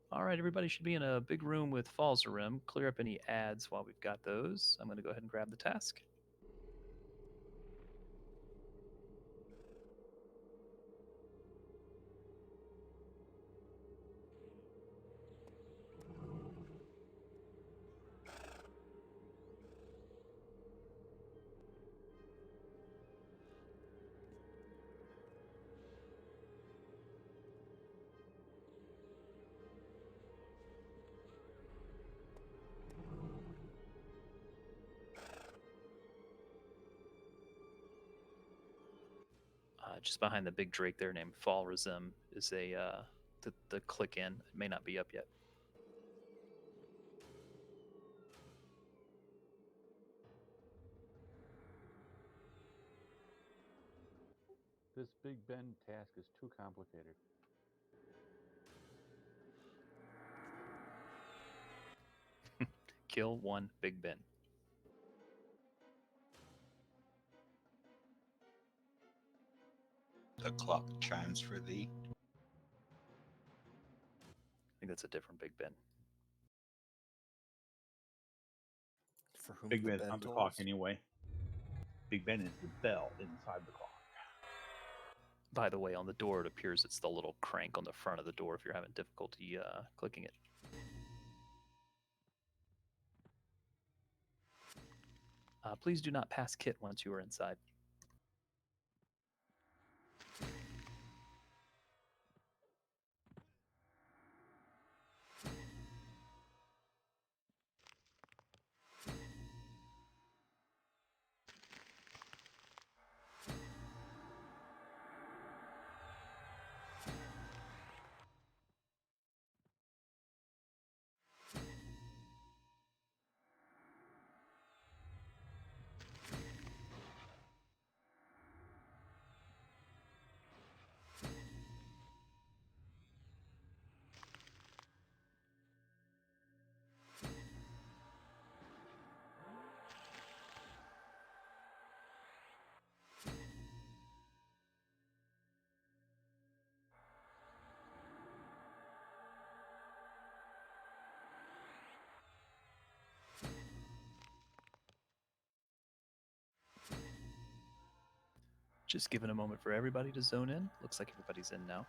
All right, everybody should be in a big room with Falzarim. Clear up any ads while we've got those. I'm going to go ahead and grab the task. Just behind the big drake there named Falrazim is the click in. It may not be up yet. This Big Ben task is too complicated. kill one Big Ben. The clock chimes for thee. I think that's a different Big Ben. For whom Big the Ben's bell not the clock tolls. anyway. Big Ben is the bell inside the clock. By the way, on the door, it appears it's the little crank on the front of the door if you're having difficulty clicking it. Please do not pass kit once you are inside. Just giving a moment for everybody to zone in. Looks like everybody's in now.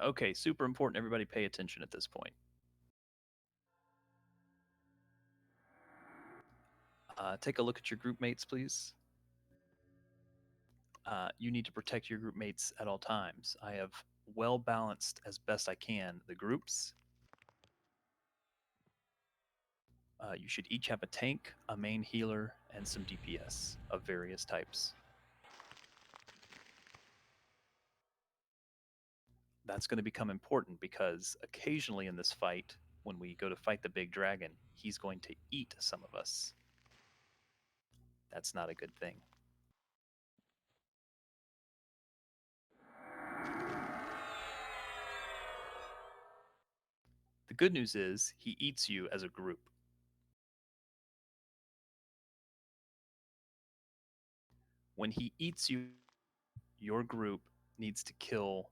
Okay, super important. Everybody pay attention at this point. Take a look at your group mates, please. You need to protect your group mates at all times. I have well balanced as best I can the groups. You should each have a tank, a main healer, and some DPS of various types. That's going to become important because occasionally in this fight, when we go to fight the big dragon, he's going to eat some of us. That's not a good thing. The good news is he eats you as a group. When he eats you, your group needs to kill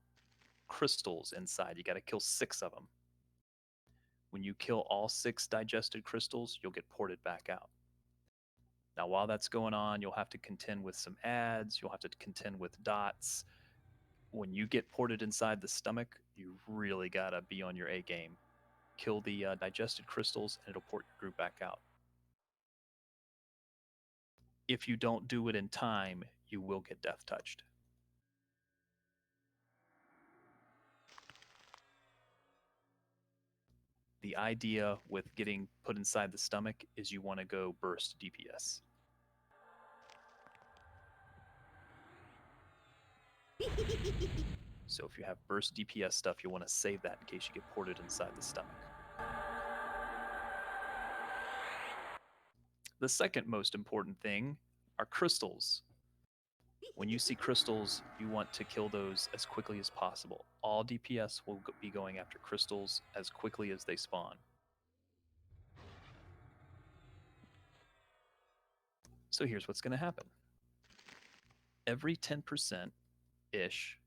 crystals inside. You got to kill 6 of them. When you kill all 6 digested crystals, you'll get ported back out. Now, while that's going on, you'll have to contend with some ads. You'll have to contend with dots. When you get ported inside the stomach, you really got to be on your A game. Kill the digested crystals, and it'll port your group back out. If you don't do it in time, you will get death touched. The idea with getting put inside the stomach is you want to go burst DPS. So if you have burst DPS stuff, you'll want to save that in case you get ported inside the stomach. The second most important thing are crystals. When you see crystals, you want to kill those as quickly as possible. All DPS will be going after crystals as quickly as they spawn. So here's what's going to happen. Every 10%-ish,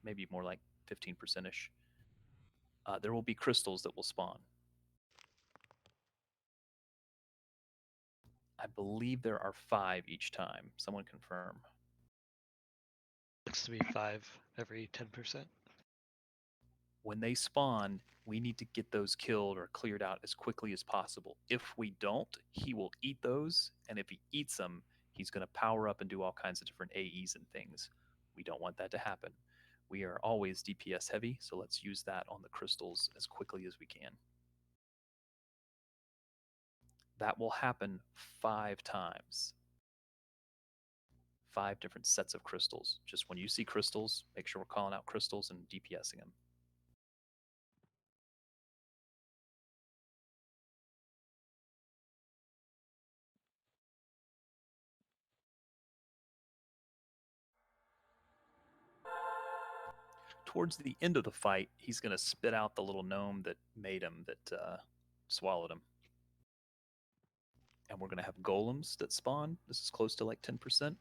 maybe more like 15%-ish, there will be crystals that will spawn. I believe there are 5 each time. Someone confirm. Looks to be 5 every 10%. When they spawn, we need to get those killed or cleared out as quickly as possible. If we don't, he will eat those, and if he eats them, he's going to power up and do all kinds of different AEs and things. We don't want that to happen. We are always DPS heavy, so let's use that on the crystals as quickly as we can. That will happen 5 times. 5 different sets of crystals. Just when you see crystals, make sure we're calling out crystals and DPSing them. towards the end of the fight, he's going to spit out the little gnome that made him, that swallowed him. And we're going to have golems that spawn. This is close to like 10%.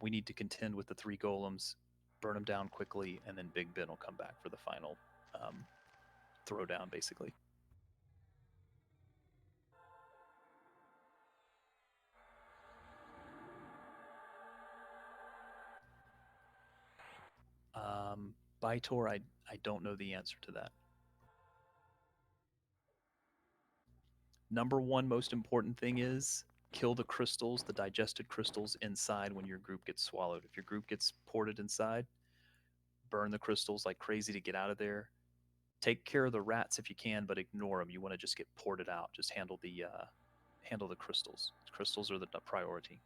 We need to contend with the 3 golems, burn them down quickly, and then Big Ben will come back for the final throwdown, basically. Bytor, I don't know the answer to that. Number one most important thing is kill the crystals, the digested crystals inside when your group gets swallowed. If your group gets ported inside, burn the crystals like crazy to get out of there. Take care of the rats if you can, but ignore them. You want to just get ported out. Just handle the crystals. Crystals are the priority.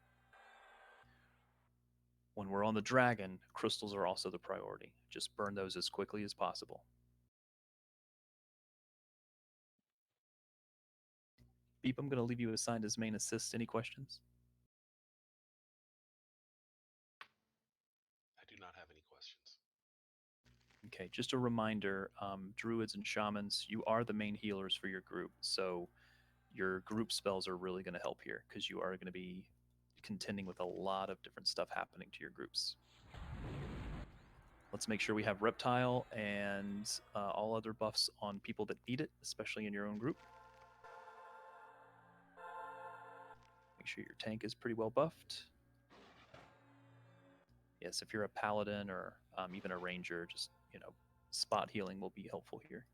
When we're on the dragon, crystals are also the priority. Just burn those as quickly as possible. Beep, I'm going to leave you assigned as main assist. Any questions? I do not have any questions. Okay, just a reminder, druids and shamans, you are the main healers for your group, so your group spells are really going to help here because you are going to be contending with a lot of different stuff happening to your groups. Let's make sure we have reptile and all other buffs on people that need it, especially in your own group. Make sure your tank is pretty well buffed. Yes, if you're a paladin or even a ranger, just, spot healing will be helpful here.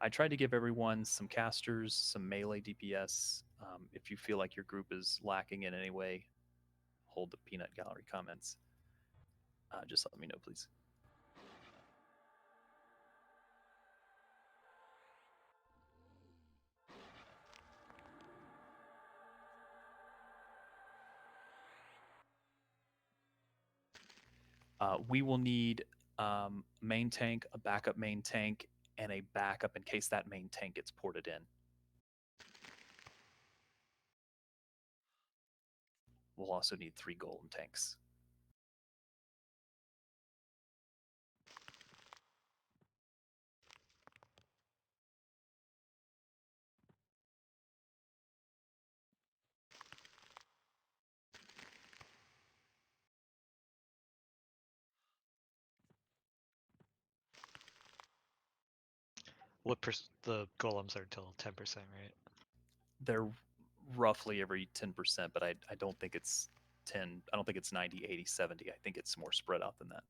I tried to give everyone some casters, some melee DPS. If you feel like your group is lacking in any way, hold the peanut gallery comments. Just let me know, please. We will need main tank, a backup main tank, and a backup in case that main tank gets ported in. We'll also need 3 golem tanks. The golems are until 10%, right? They're roughly every 10%, but I don't think it's 10. I don't think it's 90, 80, 70. I think it's more spread out than that.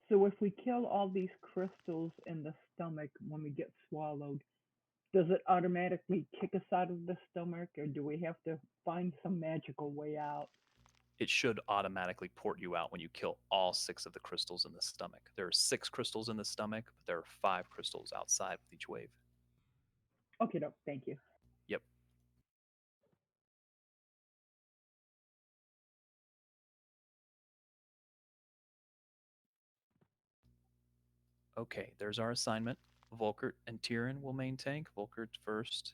So if we kill all these crystals in the stomach when we get swallowed, does it automatically kick us out of the stomach, or do we have to find some magical way out? It should automatically port you out when you kill all 6 of the crystals in the stomach. There are 6 crystals in the stomach, but there are 5 crystals outside with each wave. Okay, no, thank you. Yep. Okay, there's our assignment. Volkert and Tyrion will main tank. Volkert first.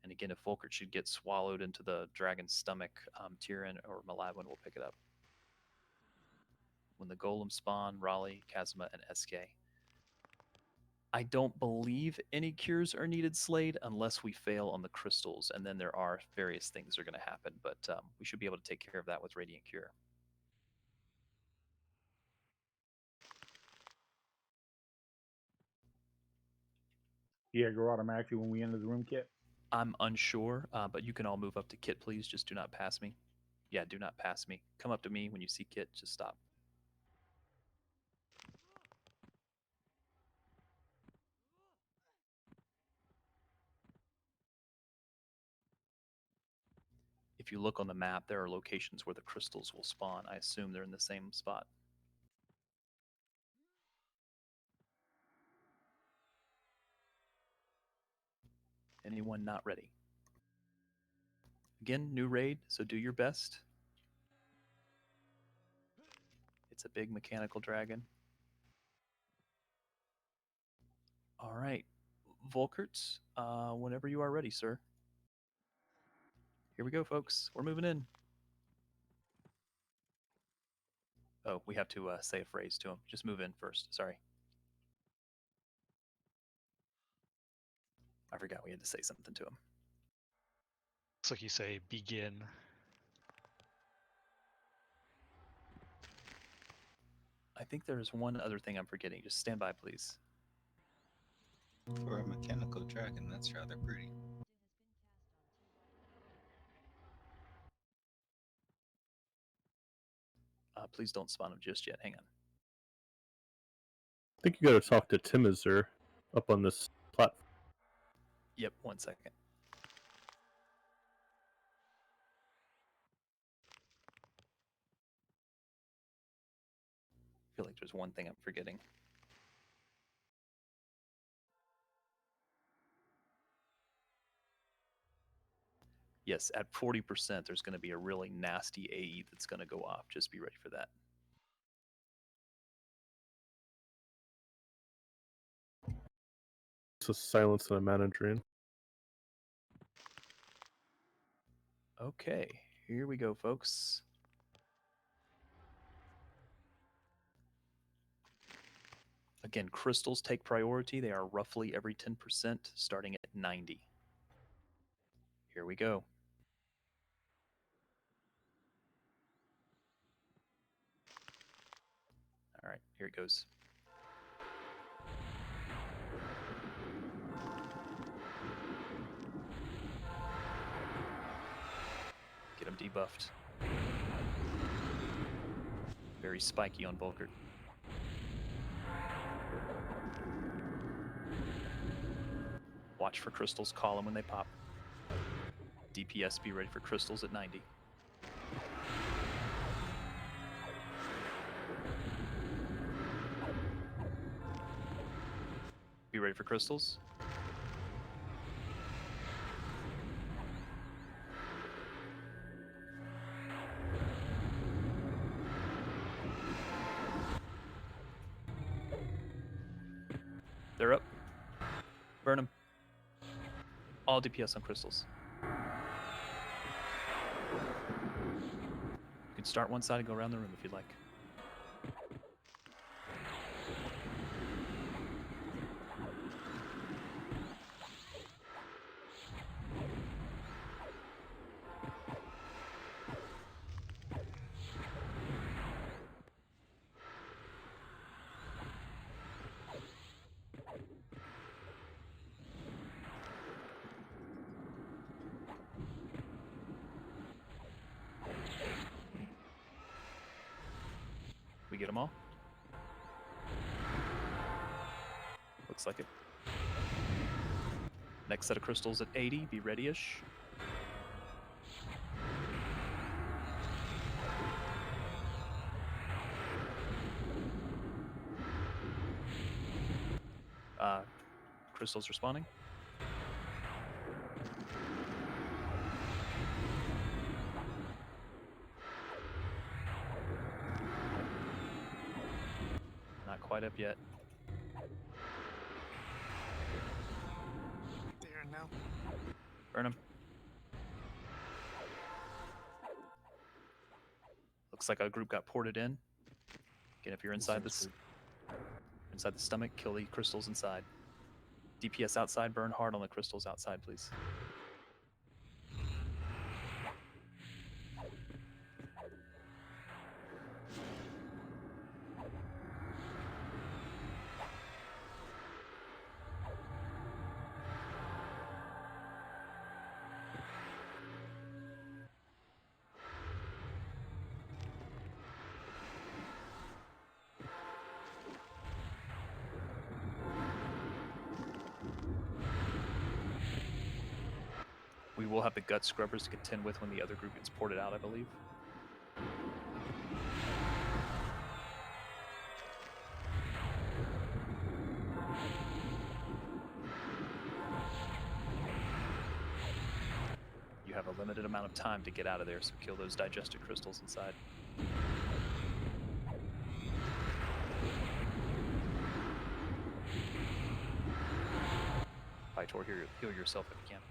And again, if Volkert should get swallowed into the dragon's stomach, Tyrion or Maladwin will pick it up. When the golems spawn, Raleigh, Kazuma, and SK. I don't believe any cures are needed, Slade, unless we fail on the crystals, and then there are various things that are going to happen, but we should be able to take care of that with Radiant Cure. Yeah, go automatically when we enter the room, Kit. I'm unsure, but you can all move up to Kit, please. Just do not pass me. Yeah, do not pass me. Come up to me when you see Kit. Just stop. If you look on the map, there are locations where the crystals will spawn. I assume they're in the same spot. Anyone not ready? Again, new raid, so do your best. It's a big mechanical dragon. All right, Volkert, whenever you are ready, sir. Here we go, folks. We're moving in. Oh, we have to say a phrase to him. Just move in first. Sorry. I forgot we had to say something to him. Looks like you say begin. I think there's one other thing I'm forgetting. Just stand by, please. For a mechanical dragon, that's rather pretty. Please don't spawn him just yet. Hang on. I think you gotta talk to Timizer up on this platform. Yep, 1 second. I feel like there's one thing I'm forgetting. Yes, at 40%, there's going to be a really nasty AE that's going to go off. Just be ready for that. It's a silence and a mana drain. Okay, here we go, folks. Again, crystals take priority. They are roughly every 10%, starting at 90. Here we go. All right, here it goes. Get him debuffed. Very spiky on Volkert. Watch for crystals, call them when they pop. DPS, be ready for crystals at 90. Be ready for crystals. They're up. Burn them. All DPS on crystals. You can start one side and go around the room if you'd like. We get them all? Looks like it. Next set of crystals at 80, be ready-ish. Crystals responding. Not quite up yet. There now. Burn them. Looks like a group got ported in. Again, if you're inside this, inside the stomach, kill the crystals inside. DPS outside, burn hard on the crystals outside, please. We will have the gut scrubbers to contend with when the other group gets ported out, I believe. You have a limited amount of time to get out of there, so kill those digested crystals inside. react or heal yourself if you can.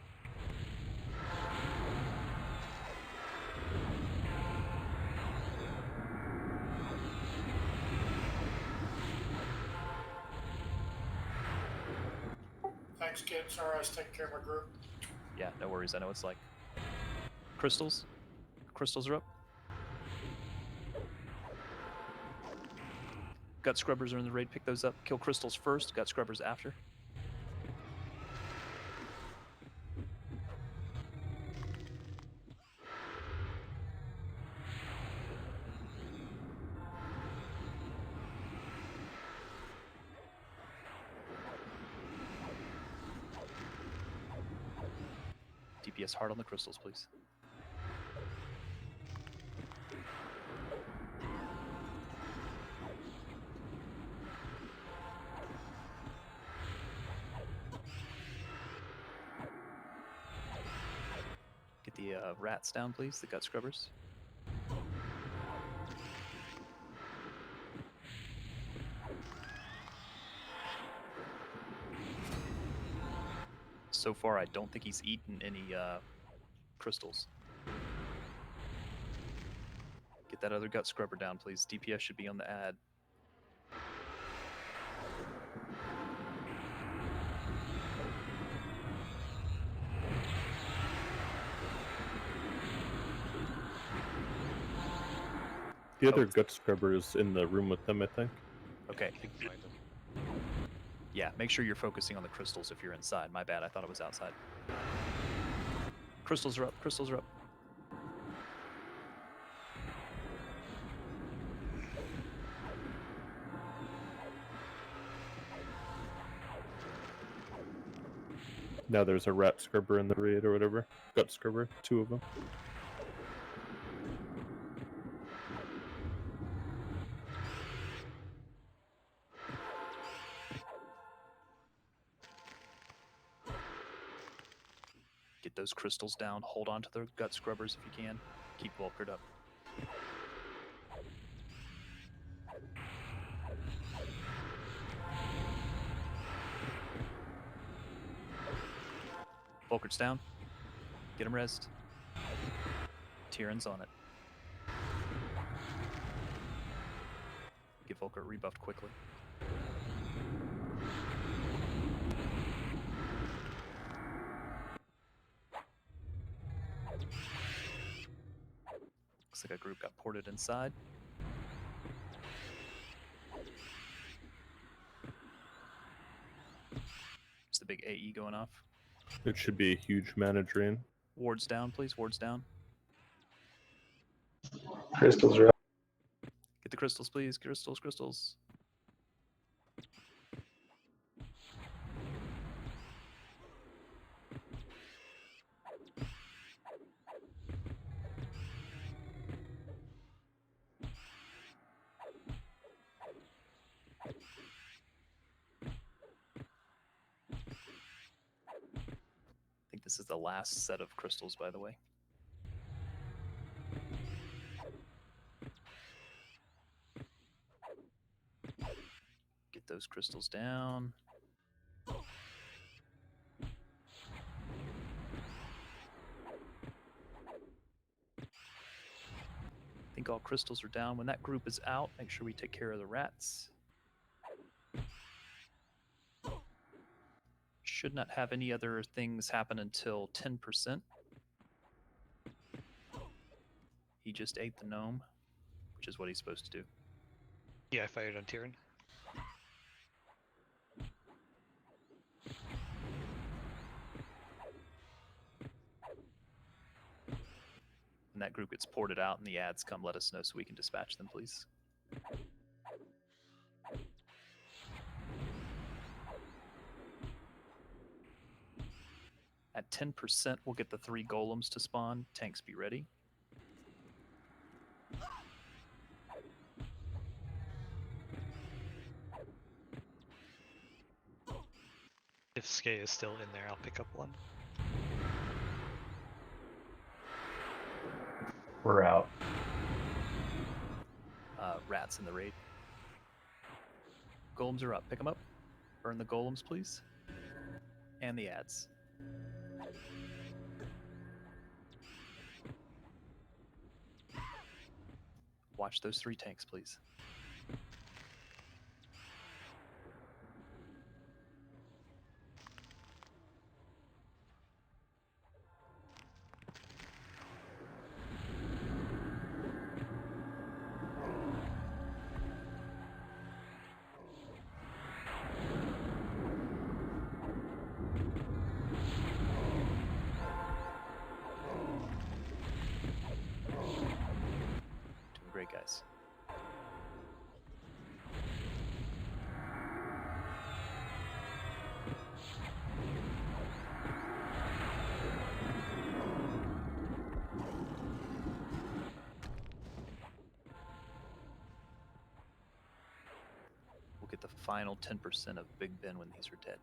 Thanks, kid. Sorry, I was taking care of my group. Yeah, no worries. I know it's like crystals. Crystals are up. Gut scrubbers are in the raid. Pick those up. Kill crystals first. Gut scrubbers after. DPS hard on the crystals, please. Get the rats down, please, the gut scrubbers. So far, I don't think he's eaten any crystals. Get that other gut scrubber down, please. DPS should be on the ad. The other gut scrubber is in the room with them, I think. Okay. I can find them. Yeah, make sure you're focusing on the crystals if you're inside. My bad, I thought it was outside. Crystals are up, crystals are up. Now there's a rat scrubber in the raid or whatever. Gut scrubber, 2 of them. Get those crystals down. Hold on to the gut scrubbers if you can. Keep Volkered up. Volker's down. Get him rezzed. Tyrann's on it. Get Volker rebuffed quickly. Looks like a group got ported inside. It's the big AE going off. It should be a huge mana drain. Wards down, please. Wards down. Crystals are up. Get the crystals, please. Crystals, crystals. I think this is the last set of crystals, by the way. Get those crystals down. I think all crystals are down. When that group is out, make sure we take care of the rats. Should not have any other things happen until 10%. He just ate the gnome, which is what he's supposed to do. Yeah, I fired on Tyrann. When that group gets ported out and the ads come, let us know so we can dispatch them, please. At 10%, we'll get the 3 golems to spawn. Tanks be ready. If Skay is still in there, I'll pick up one. We're out. Rats in the raid. Golems are up. Pick them up. Burn the golems, please. and the ads. Watch those 3 tanks, please. Doing great, guys. We'll get the final 10% of Big Ben when these are dead.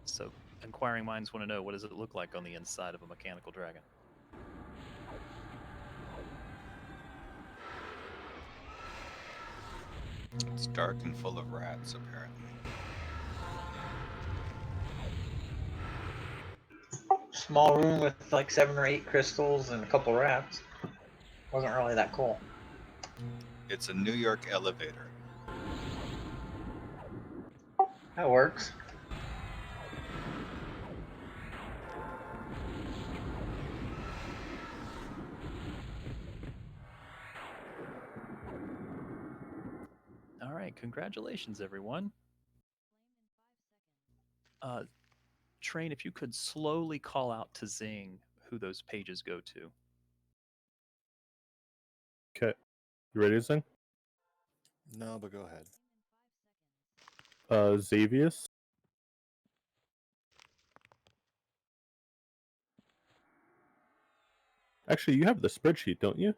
So, inquiring minds want to know, what does it look like on the inside of a mechanical dragon? It's dark and full of rats, apparently. Small room with like 7 or 8 crystals and a couple rats. Wasn't really that cool. It's a New York elevator. That works. All right, congratulations, everyone. Train, if you could slowly call out to Zing who those pages go to. Okay. You ready to sing? No, but go ahead. Xavius. Actually, you have the spreadsheet, don't you?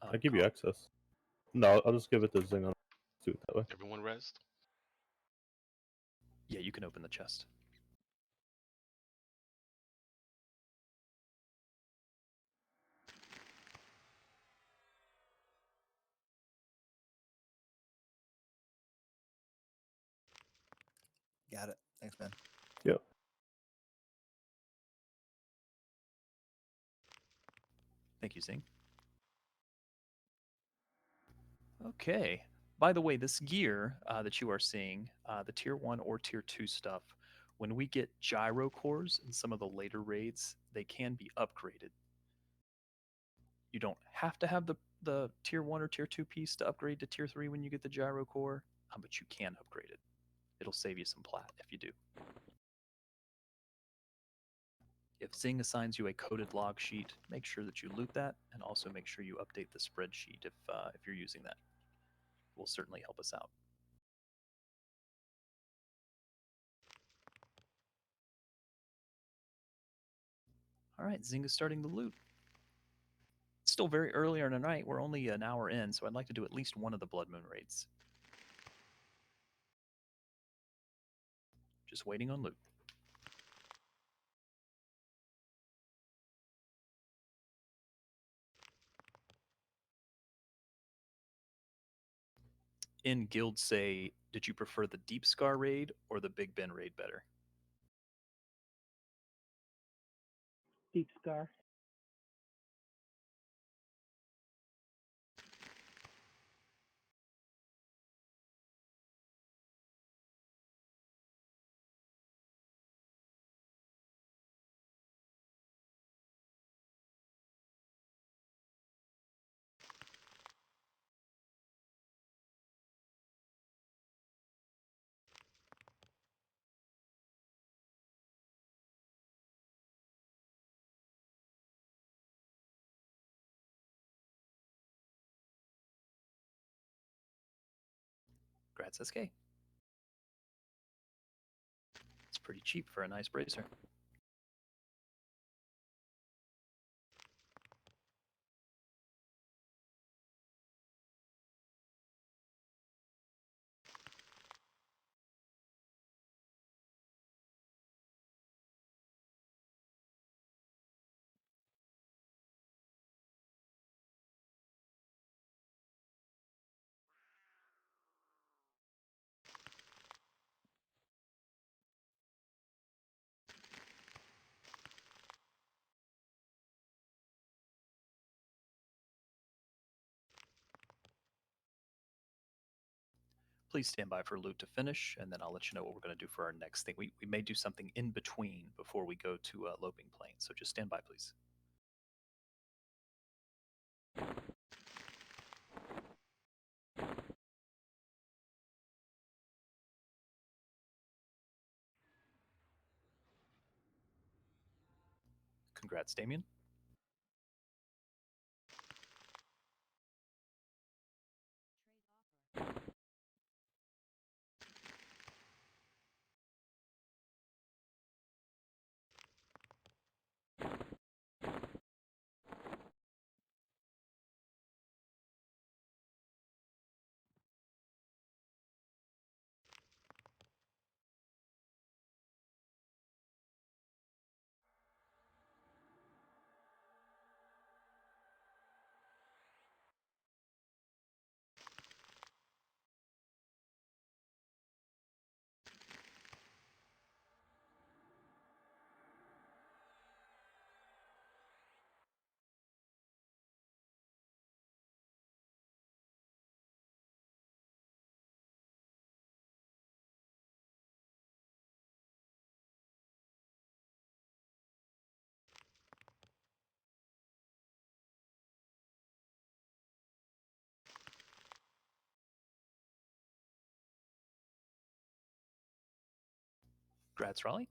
I give you access. No, I'll just give it to Zing. I'll do it that way. Everyone rest. Yeah, you can open the chest. Got it. Thanks, man. Yep. Thank you, Zing. Okay. By the way, this gear that you are seeing, the tier 1 or tier 2 stuff, when we get gyro cores in some of the later raids, they can be upgraded. You don't have to have the tier 1 or tier 2 piece to upgrade to tier 3 when you get the gyro core, but you can upgrade it. It'll save you some plat if you do. If Zing assigns you a coded log sheet, make sure that you loot that, and also make sure you update the spreadsheet if you're using that. It will certainly help us out. All right, Zing is starting the loot. It's still very early in the night. We're only an hour in, so I'd like to do at least one of the Blood Moon raids. Just waiting on loot. In guild say, did you prefer the Deepscar raid or the Big Ben raid better? Deepscar. Grats SK. It's pretty cheap for a nice bracer. Please stand by for loot to finish, and then I'll let you know what we're going to do for our next thing. We may do something in between before we go to Loping Plain, so just stand by, please. Congrats, Damien. Congrats, Raleigh.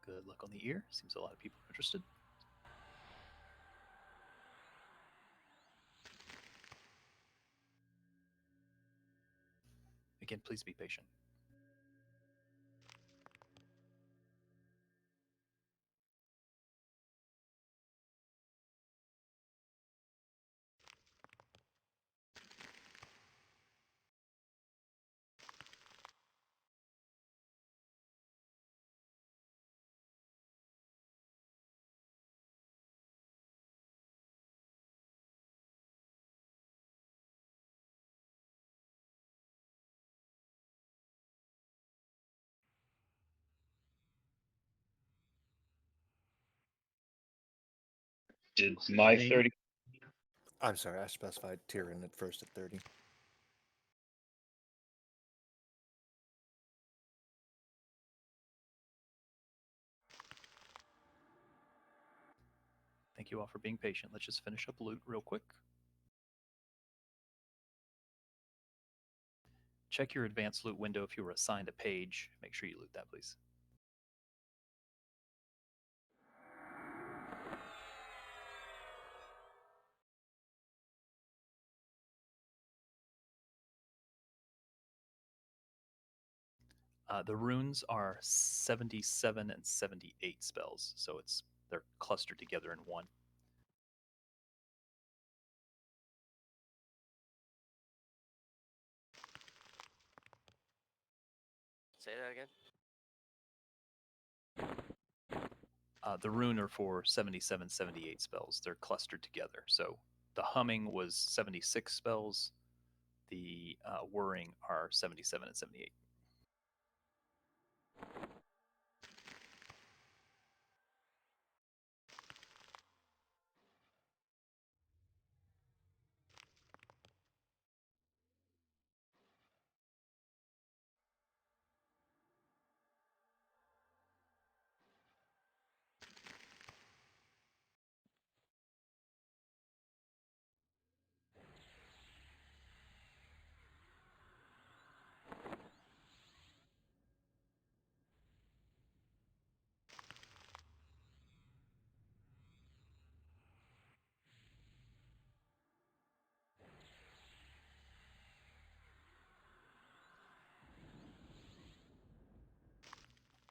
Good luck on the ear. Seems a lot of people are interested. Again, please be patient. Did my 30? I'm sorry, I specified Tyrion at first at 30. Thank you all for being patient. Let's just finish up loot real quick. Check your advanced loot window if you were assigned a page. Make sure you loot that, please. The runes are 77 and 78 spells, so they're clustered together in one. Say that again. The rune are for 77, 78 spells. They're clustered together. So the humming was 76 spells. The whirring are 77 and 78.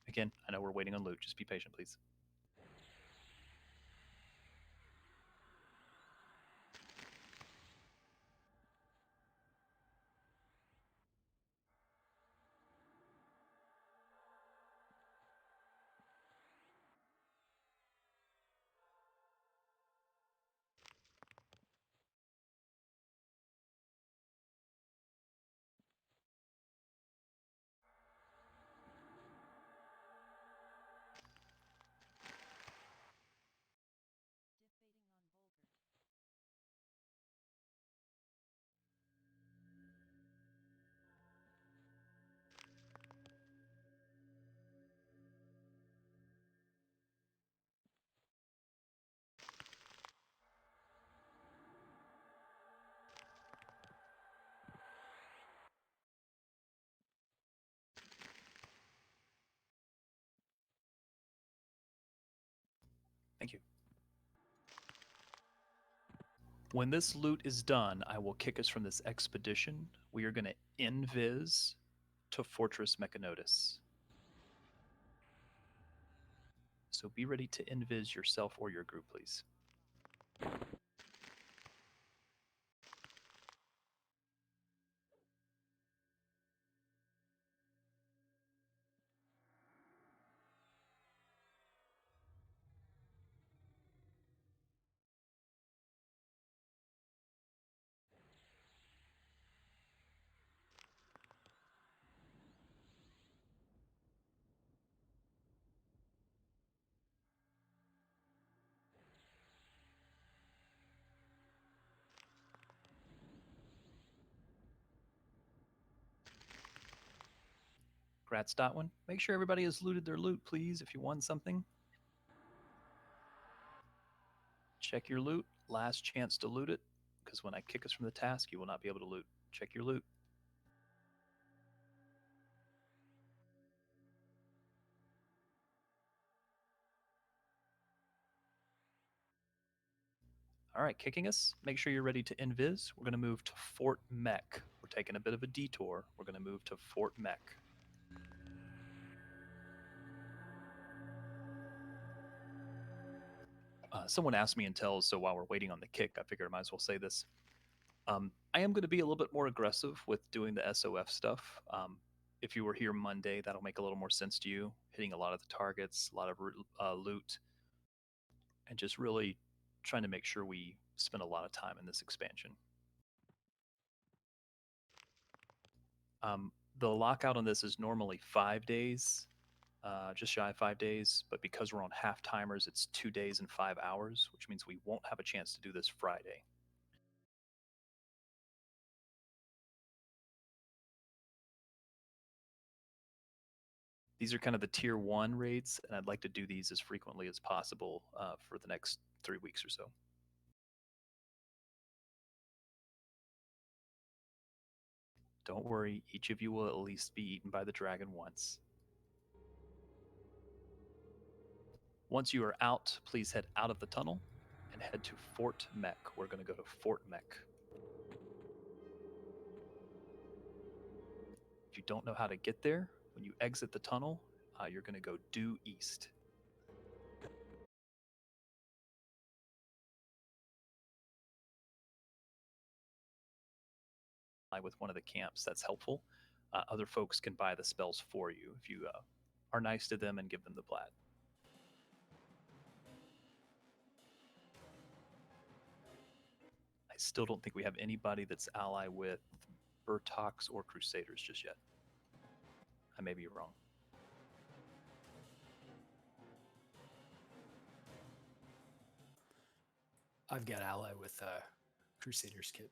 Again, I know we're waiting on loot. Just be patient, please. Thank you. When this loot is done, I will kick us from this expedition. We are going to invis to Fortress Mechanotus. So be ready to invis yourself or your group, please. Gratz.1, make sure everybody has looted their loot, please, if you won something. Check your loot. Last chance to loot it, because when I kick us from the task, you will not be able to loot. Check your loot. All right, kicking us. Make sure you're ready to invis. We're going to move to Fort Mech. We're taking a bit of a detour. We're going to move to Fort Mech. Someone asked me in tells, so while we're waiting on the kick, I figured I might as well say this. I am going to be a little bit more aggressive with doing the SOF stuff. If you were here Monday, that'll make a little more sense to you. Hitting a lot of the targets, a lot of loot, and just really trying to make sure we spend a lot of time in this expansion. The lockout on this is normally 5 days, just shy of 5 days, but because we're on half timers, it's 2 days and 5 hours, which means we won't have a chance to do this Friday. These are kind of the tier 1 raids, and I'd like to do these as frequently as possible for the next 3 weeks or so. Don't worry, each of you will at least be eaten by the dragon once. Once you are out, please head out of the tunnel and head to Fort Mech. We're going to go to Fort Mech. If you don't know how to get there, when you exit the tunnel, you're going to go due east. With one of the camps, that's helpful. Other folks can buy the spells for you if you are nice to them and give them the plat. I still don't think we have anybody that's ally with Burtox or Crusaders just yet. I may be wrong. I've got ally with Crusaders kit.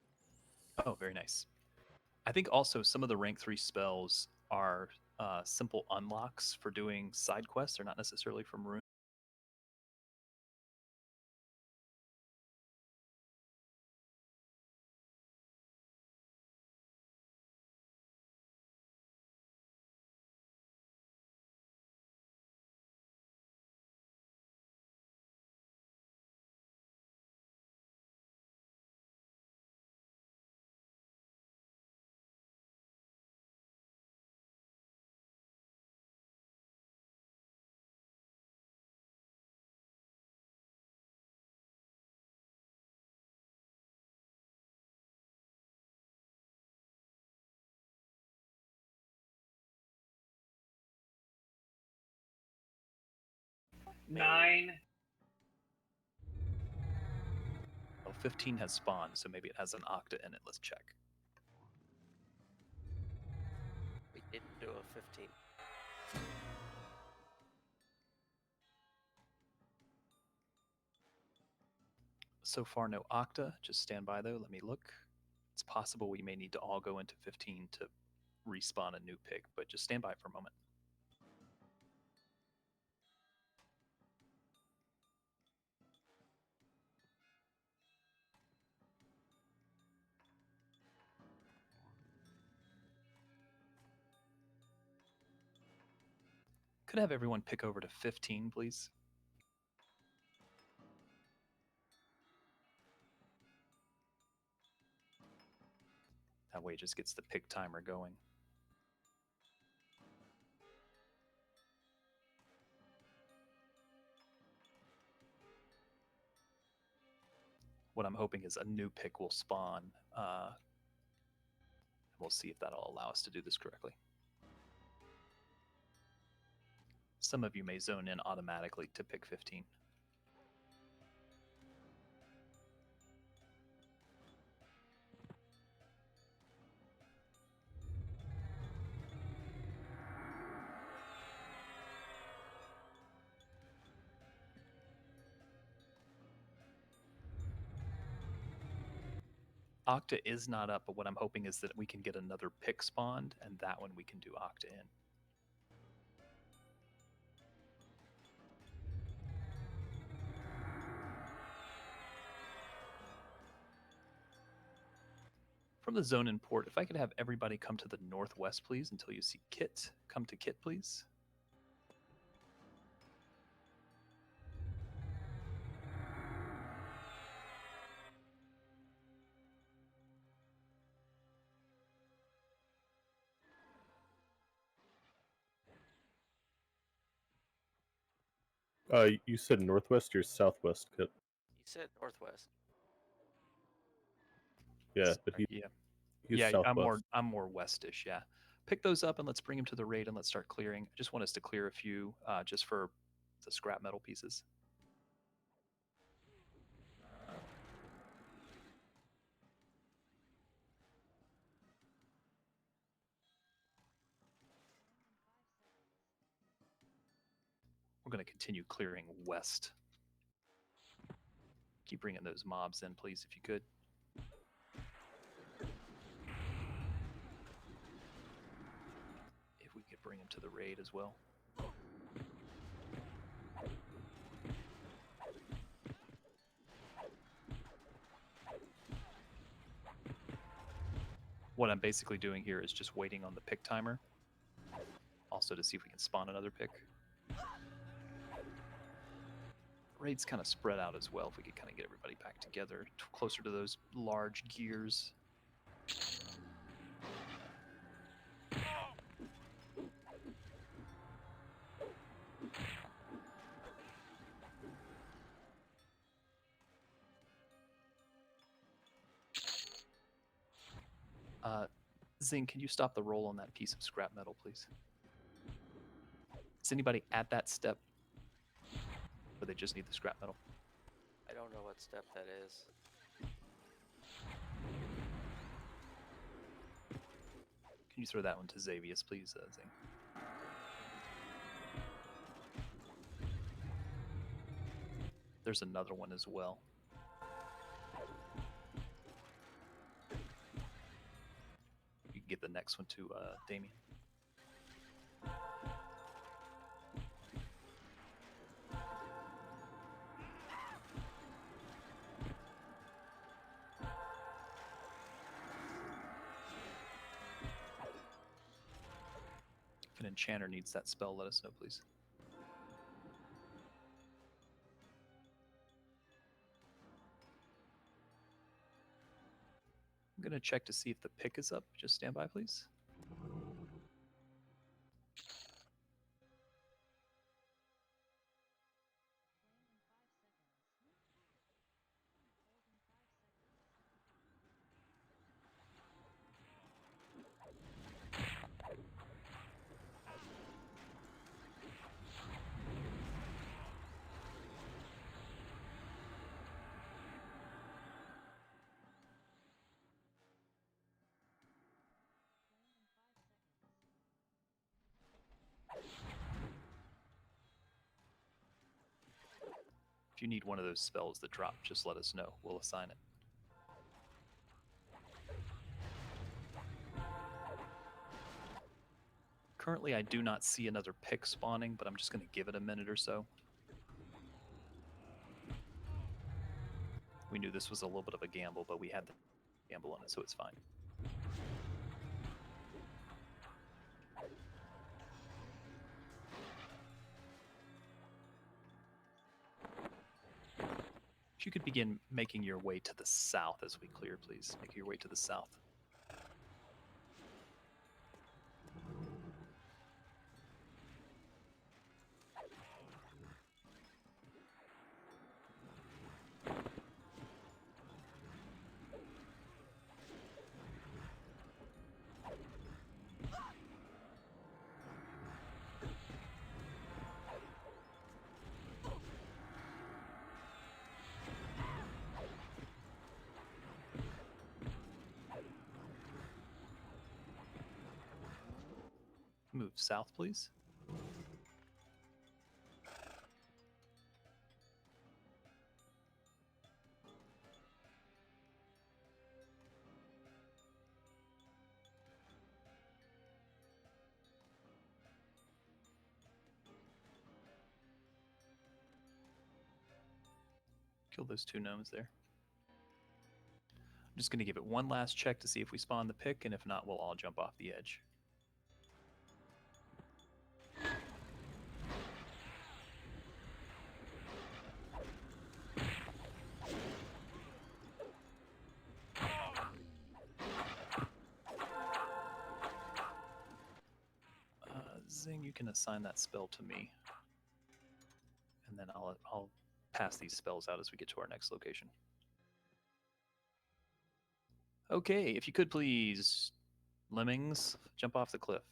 Oh, very nice. I think also some of the rank 3 spells are simple unlocks for doing side quests. They're not necessarily from rune. Nine. Well, 15 has spawned, so maybe it has an octa in it. Let's check. We did do a 15. So far, no octa. Just stand by though. Let me look. It's possible we may need to all go into 15 to respawn a new pick, but just stand by for a moment. Could I have everyone pick over to 15, please? way it just gets the pick timer going. What I'm hoping is a new pick will spawn. We'll see if that'll allow us to do this correctly. Some of you may zone in automatically to pick 15. Octa is not up, but what I'm hoping is that we can get another pick spawned, and that one we can do Octa in. From the zone in port, if I could have everybody come to the northwest, please, until you see Kit. Come to Kit, please. You said northwest or southwest, Kit? You said northwest. Yeah, but he's yeah, southwest. I'm more westish. Yeah, pick those up and let's bring them to the raid and let's start clearing. I just want us to clear a few just for the scrap metal pieces. We're going to continue clearing west. Keep bringing those mobs in, please, if you could. If we could bring them to the raid as well. What I'm basically doing here is just waiting on the pick timer. Also to see if we can spawn another pick. Raid's kind of spread out as well if we could kind of get everybody back together closer to those large gears. Zing, can you stop the roll on that piece of scrap metal, please? Is anybody at that step where they just need the scrap metal? I don't know what step that is. Can you throw that one to Xavius, please, Zing? There's another one as well. You can get the next one to Damien. If an enchanter needs that spell, let us know, please. I'm going to check to see if the pick is up. Just stand by, please. If you need one of those spells that drop, just let us know. We'll assign it. Currently, I do not see another pick spawning, but I'm just going to give it a minute or so. We knew this was a little bit of a gamble, but we had the gamble on it, so it's fine. If you could begin making your way to the south as we clear, please. Make your way to the south. move south, please. Kill those 2 gnomes there. I'm just going to give it one last check to see if we spawn the pick, and if not, we'll all jump off the edge. Zing, you can assign that spell to me. And then I'll pass these spells out as we get to our next location. Okay, if you could please, lemmings, jump off the cliff.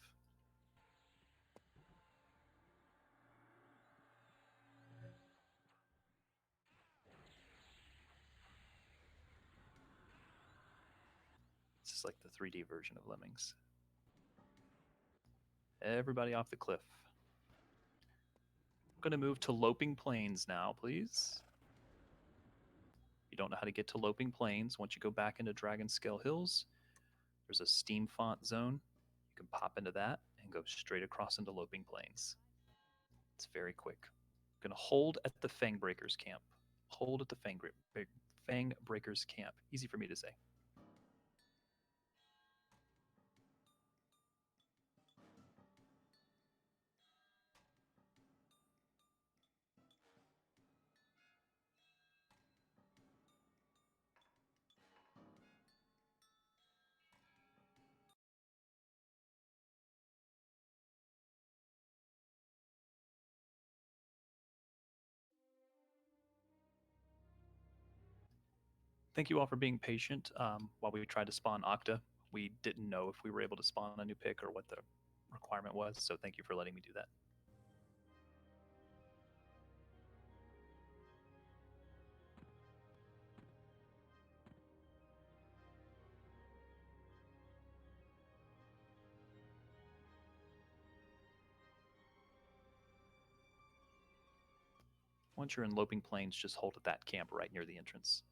This is like the 3D version of lemmings. Everybody off the cliff. I'm going to move to Loping Plains now, please. If you don't know how to get to Loping Plains, once you go back into Dragonscale Hills, there's a steam font zone. You can pop into that and go straight across into Loping Plains. It's very quick. I'm going to hold at the Fangbreakers camp. Hold at the Fangbreakers camp. Easy for me to say. Thank you all for being patient while we tried to spawn Octa. We didn't know if we were able to spawn a new pick or what the requirement was, so thank you for letting me do that. Once you're in Loping Plains, just hold at that camp right near the entrance.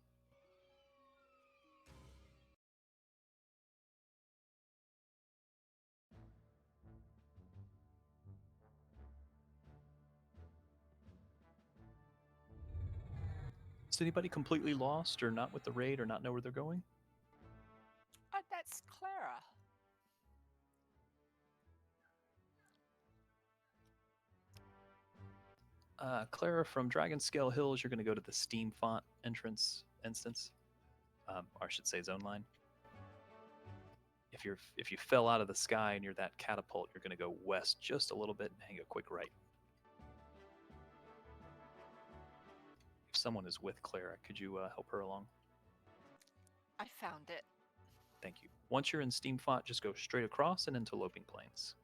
Is anybody completely lost or not with the raid or not know where they're going? That's Clara. Clara, from Dragonscale Hills, you're going to go to the Steam Font entrance instance, or I should say zone line. If you fell out of the sky and you're that catapult, you're going to go west just a little bit and hang a quick right. If someone is with Clara, could you help her along? I found it. Thank you. Once you're in Steam Font, just go straight across and into Loping Plains.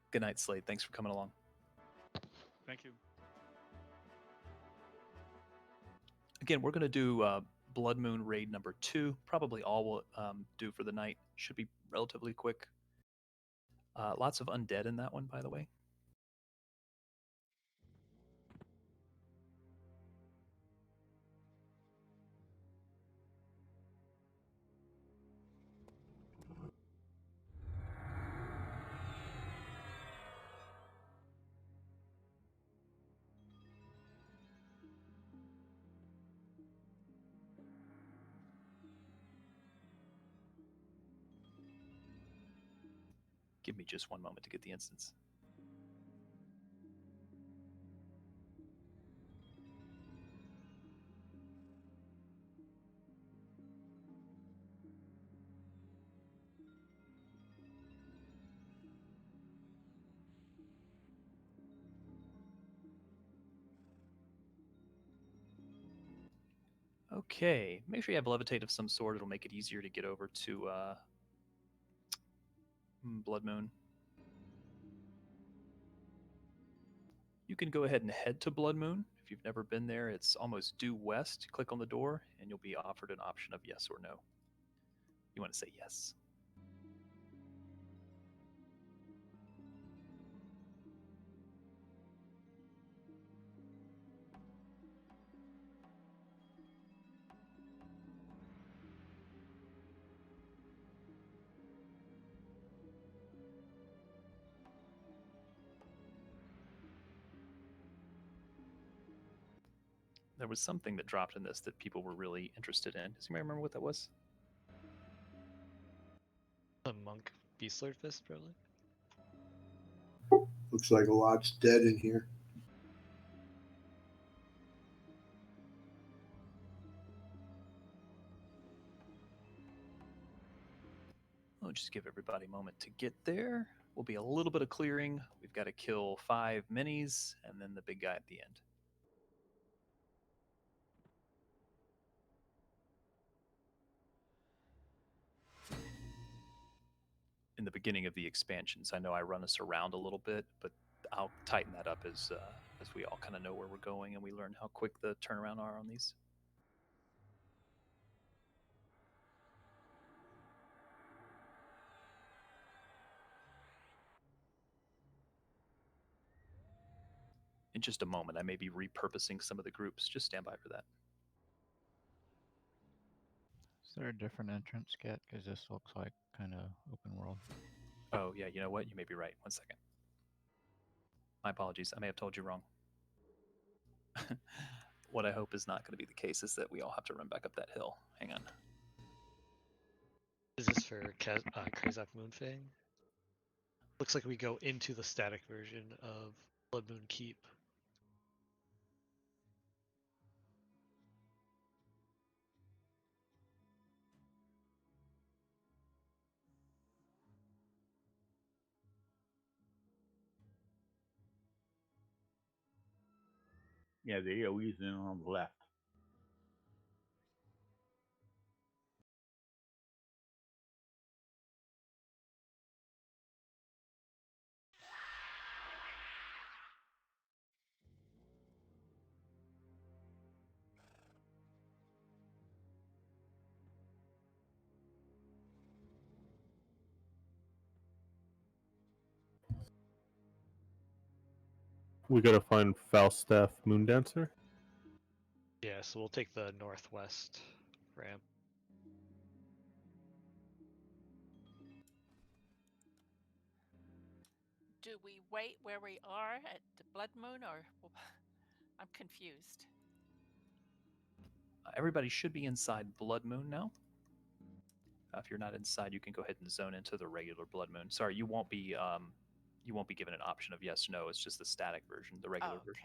Good night, Slade. Thanks for coming along. Thank you. Again, we're going to do Blood Moon Raid number 2. Probably all we'll do for the night. Should be relatively quick. Lots of undead in that one, by the way. Give me just one moment to get the instance. Okay, make sure you have Levitate of some sort. It'll make it easier to get over to Blood Moon. You can go ahead and head to Blood Moon if you've never been there, it's almost due west. Click on the door, and you'll be offered an option of yes or no. You want to say yes. There was something that dropped in this that people were really interested in. Does anybody remember what that was? The monk beastler fist, probably. Looks like a lot's dead in here. We'll just give everybody a moment to get there. Will be a little bit of clearing. We've got to kill 5 minis and then the big guy at the end. In the beginning of the expansions, I know I run us around a little bit, but I'll tighten that up as we all kind of know where we're going and we learn how quick the turnaround are on these. In just a moment, I may be repurposing some of the groups. Just stand by for that. Is there a different entrance kit? Because this looks like kind of open world. Oh, yeah, you know what? You may be right. 1 second. My apologies. I may have told you wrong. What I hope is not going to be the case is that we all have to run back up that hill. Hang on. Is this for Kazakh Moonfang? Looks like we go into the static version of Blood Moon Keep. Yeah, the AoE's in on the left. We gotta find Falstaff Moondancer. Yeah, so we'll take the northwest ramp. Do we wait where we are at the Blood Moon, or I'm confused? Everybody should be inside Blood Moon now. If you're not inside, you can go ahead and zone into the regular Blood Moon. Sorry, you won't be given an option of yes, no. It's just the static version, the regular version.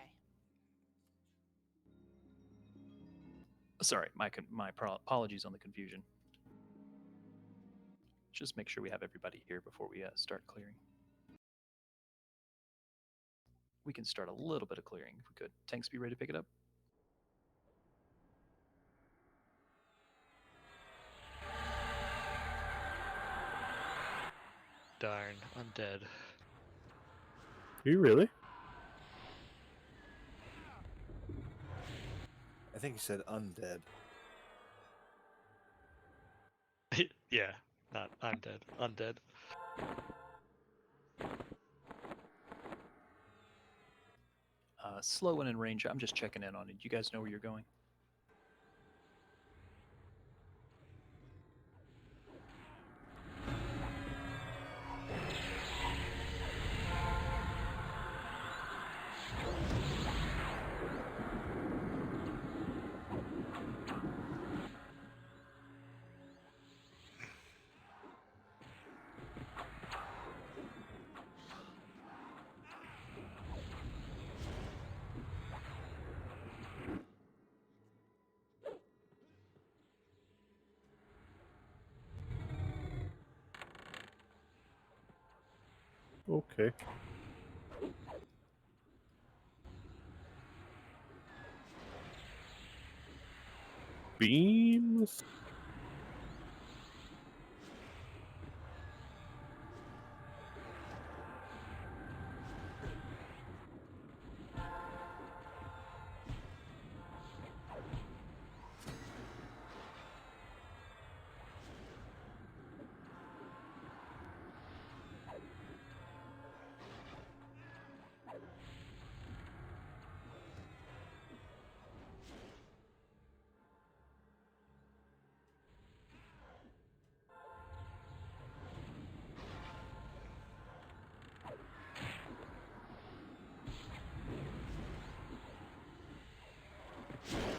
Sorry, my apologies on the confusion. Just make sure we have everybody here before we start clearing. We can start a little bit of clearing if we could. Tanks, be ready to pick it up. Darn, I'm dead. Are you really? I think he said undead. Yeah, not I'm dead. Undead. Slow and in range. I'm just checking in on it. You guys know where you're going? Okay. Beams.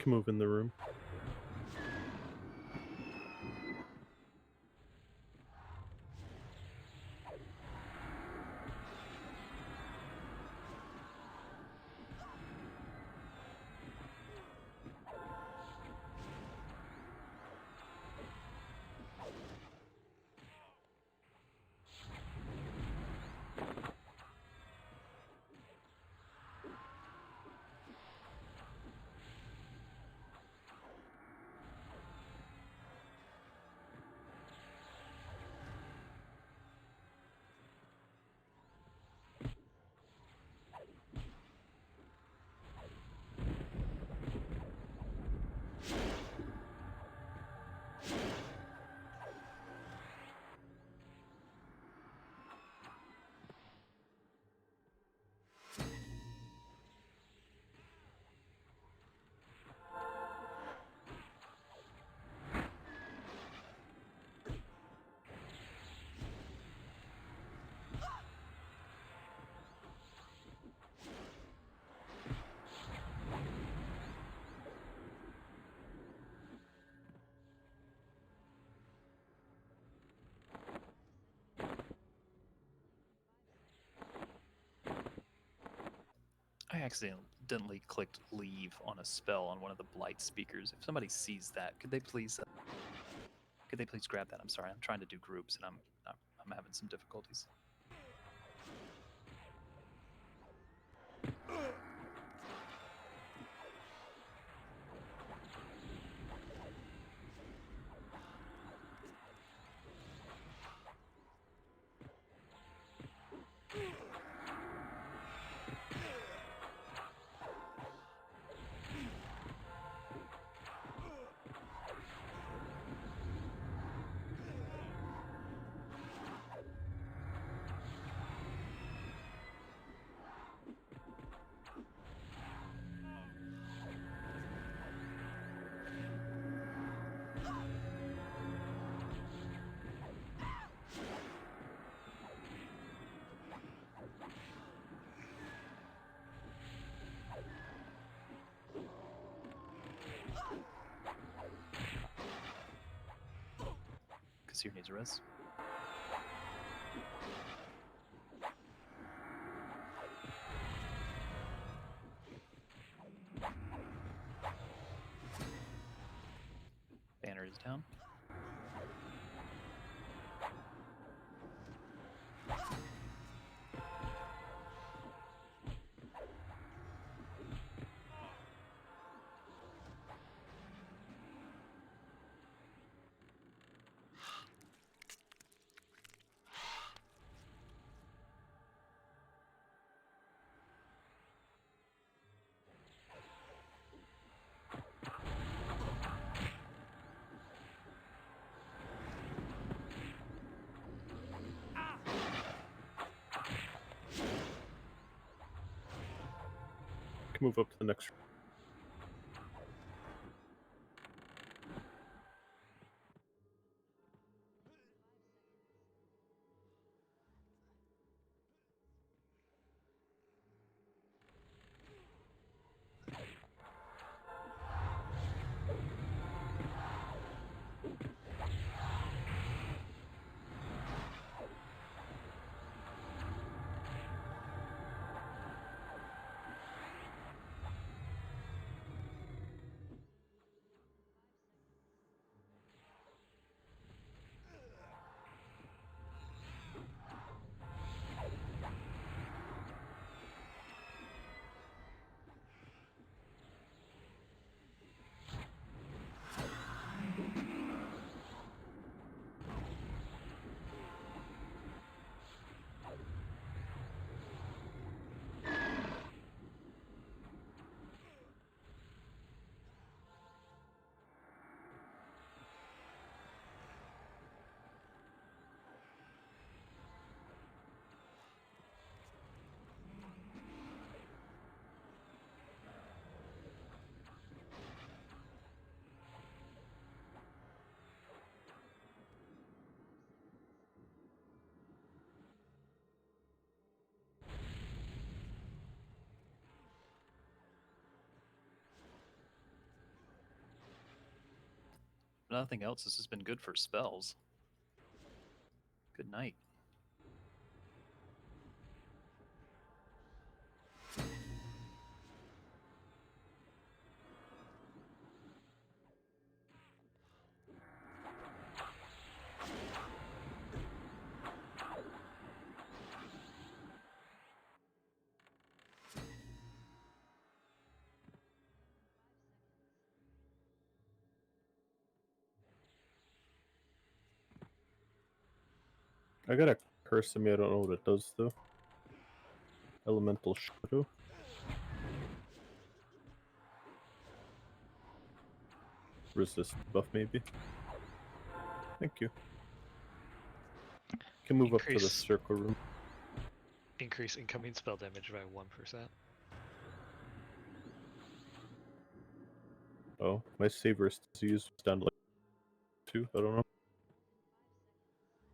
move in the room. I accidentally clicked leave on a spell on one of the blight speakers. If somebody sees that, could they please grab that? I'm sorry, I'm trying to do groups and I'm having some difficulties. Kassir needs a res. Banner is down. Can move up to the next room. Nothing else. This has been good for spells. Good night. I got a curse in me. I don't know what it does though. Elemental shadow. Resist buff maybe. Thank you. Can move up to the Increase circle room. increase incoming spell damage by 1%. Oh, my savor's disease was down to like 2. I don't know.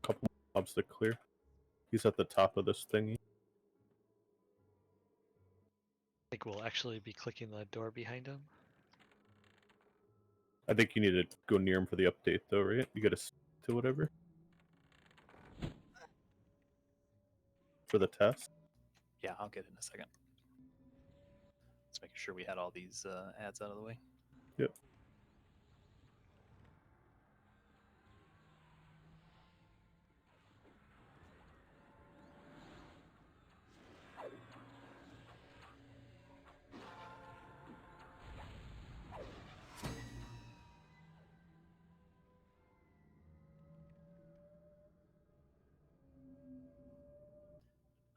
Couple mobs to clear. He's at the top of this thingy. I think we'll actually be clicking the door behind him. I think you need to go near him for the update though, right? You gotta to whatever. For the test. Yeah, I'll get it in a second. Let's make sure we had all these ads out of the way. Yep.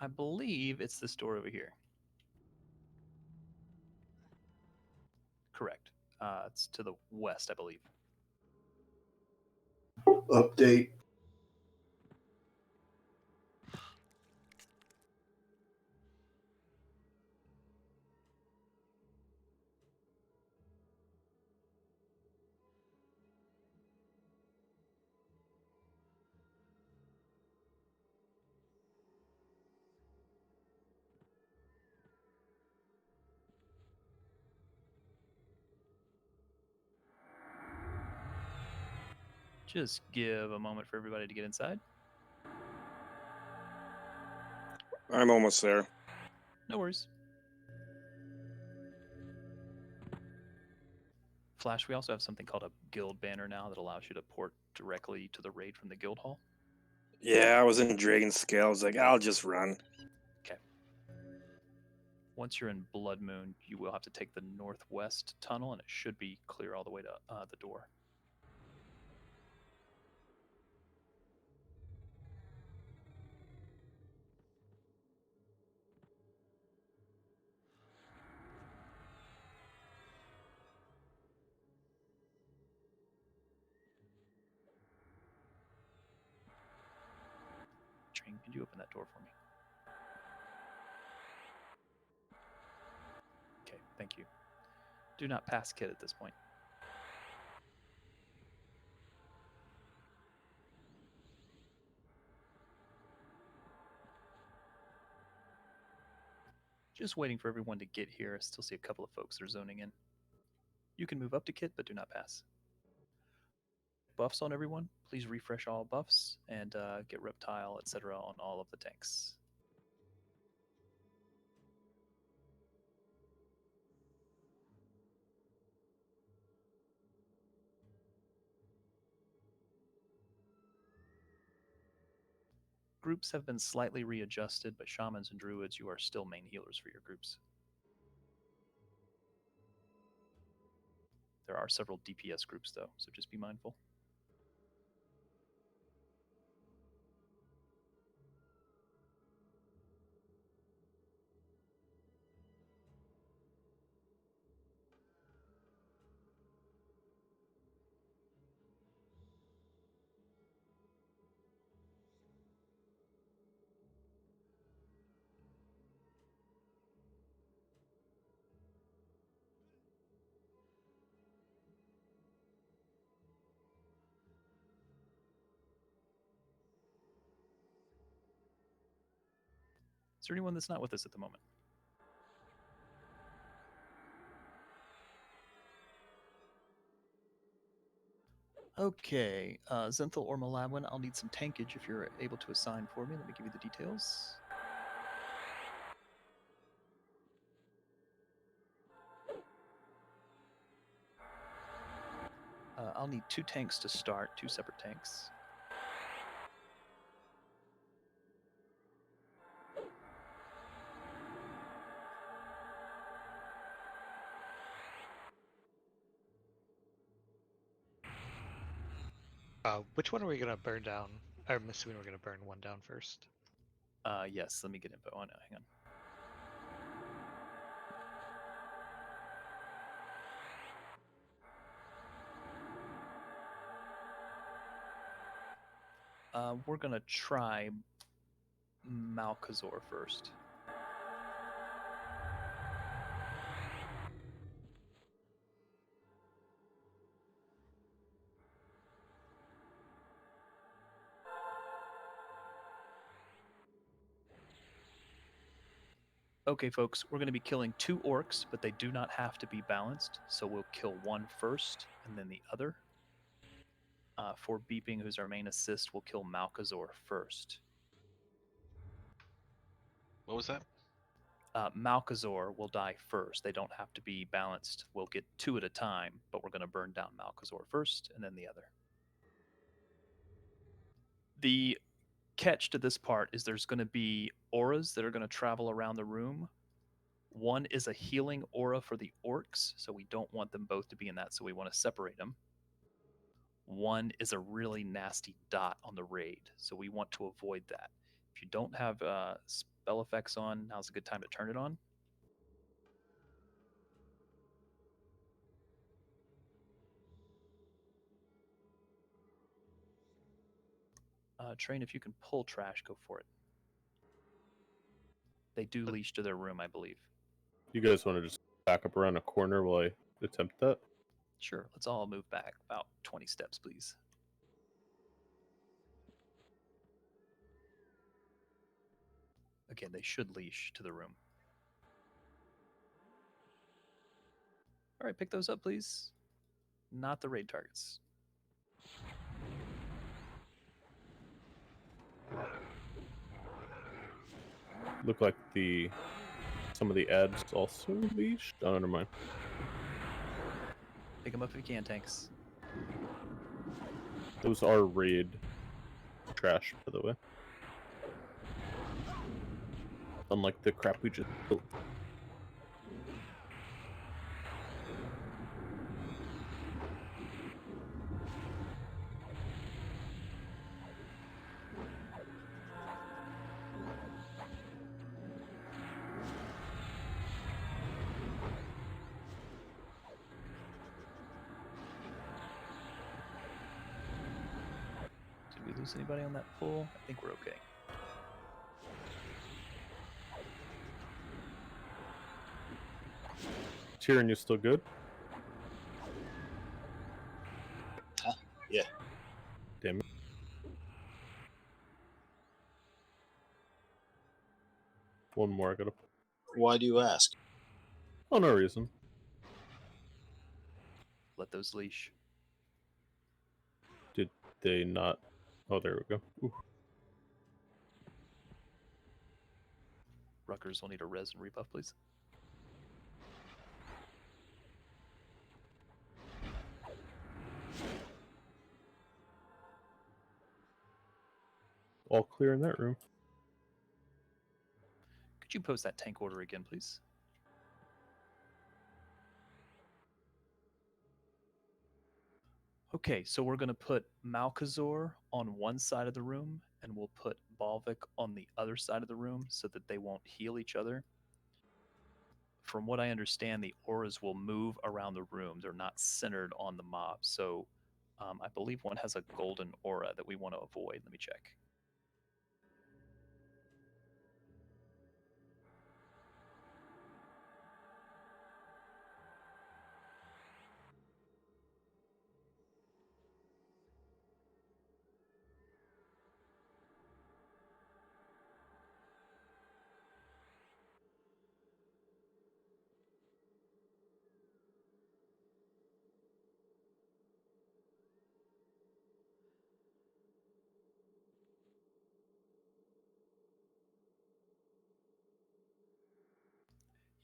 I believe it's this door over here. Correct. It's to the west, I believe. Update. Just give a moment for everybody to get inside. I'm almost there. No worries. Flash, we also have something called a guild banner now that allows you to port directly to the raid from the guild hall. Yeah, I was in Dragon Scale. I was like, I'll just run. Okay. Once you're in Blood Moon, you will have to take the northwest tunnel, and it should be clear all the way to the door. Train, can you open that door for me? Okay, thank you. Do not pass kit at this point. Just waiting for everyone to get here. I still see a couple of folks that are zoning in. You can move up to kit, but do not pass. Buffs on everyone. Please refresh all buffs and get reptile, etc. on all of the tanks. Groups have been slightly readjusted, but shamans and druids, you are still main healers for your groups. There are several DPS groups though, so just be mindful. Is there anyone that's not with us at the moment? Okay, Zenthal or Malawin, I'll need some tankage if you're able to assign for me. Let me give you the details. I'll need 2 tanks to start, 2 separate tanks. Which one are we gonna burn down? I'm assuming we're gonna burn one down first. Yes, let me get info on it. Hang on. We're gonna try Malkazor first. Okay, folks, we're going to be killing 2 orcs, but they do not have to be balanced, so we'll kill one first and then the other. For Beeping, who's our main assist, we'll kill Malkazor first. What was that? Malkazor will die first. They don't have to be balanced. We'll get 2 at a time, but we're going to burn down Malkazor first and then the other. The catch to this part is there's going to be auras that are going to travel around the room. One is a healing aura for the orcs, so we don't want them both to be in that, so we want to separate them. One is a really nasty dot on the raid, so we want to avoid that. If you don't have spell effects on, now's a good time to turn it on. Train, if you can pull trash, go for it. They do leash to their room, I believe. You guys want to just back up around a corner while I attempt that? Sure, let's all move back about 20 steps, please. Again, they should leash to the room. All right, pick those up, please. Not the raid targets. Look like some of the ads also leashed. Oh, never mind. Pick them up if you can, tanks. Those are raid trash, by the way. Unlike the crap we just built. Did we lose anybody on that pull? I think we're okay. Tyrion, you still good? Huh? Yeah. Damn it. One more I gotta. Why do you ask? Oh, no reason. Let those leash. Did they not? Oh, there we go. Ooh. Ruckers will need a res and rebuff, please. All clear in that room. Could you post that tank order again, please? Okay, so we're going to put Malkazor on one side of the room, and we'll put Balvik on the other side of the room so that they won't heal each other. From what I understand, the auras will move around the room. They're not centered on the mob. So I believe one has a golden aura that we want to avoid. Let me check.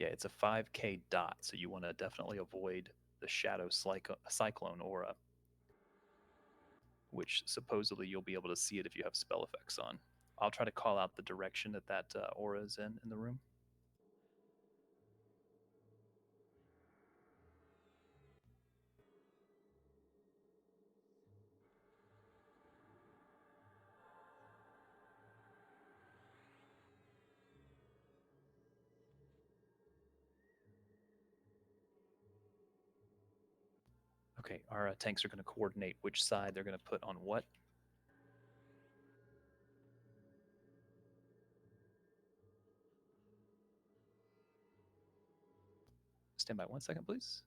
Yeah, it's a 5K dot, so you want to definitely avoid the shadow cyclone aura, which supposedly you'll be able to see it if you have spell effects on. I'll try to call out the direction that aura is in the room. Okay, our tanks are going to coordinate which side they're going to put on what. Stand by 1 second, please.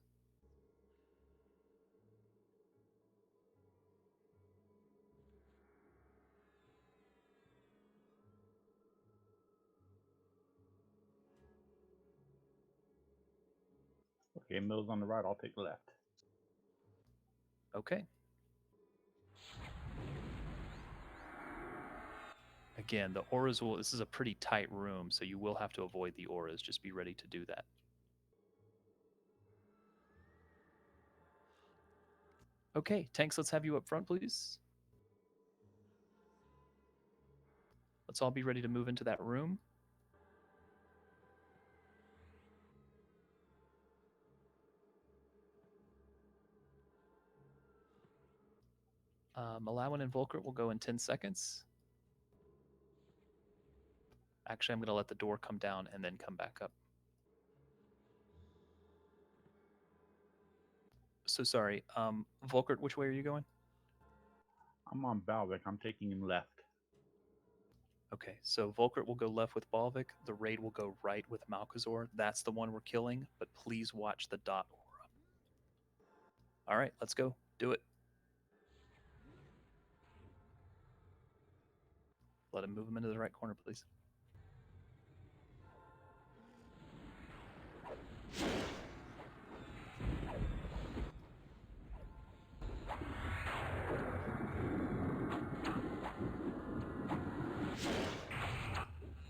Okay, Mill's on the right. I'll take the left. Okay. Again, the auras will, this is a pretty tight room, so you will have to avoid the auras. Just be ready to do that. Okay, tanks, let's have you up front, please. Let's all be ready to move into that room. Malawan and Volkert will go in 10 seconds. Actually, I'm going to let the door come down and then come back up. So sorry. Volkert, which way are you going? I'm on Balvic. I'm taking him left. Okay, so Volkert will go left with Balvic. The raid will go right with Malkazor. That's the one we're killing, but please watch the dot aura. All right, let's go. Do it. Let him move him into the right corner, please.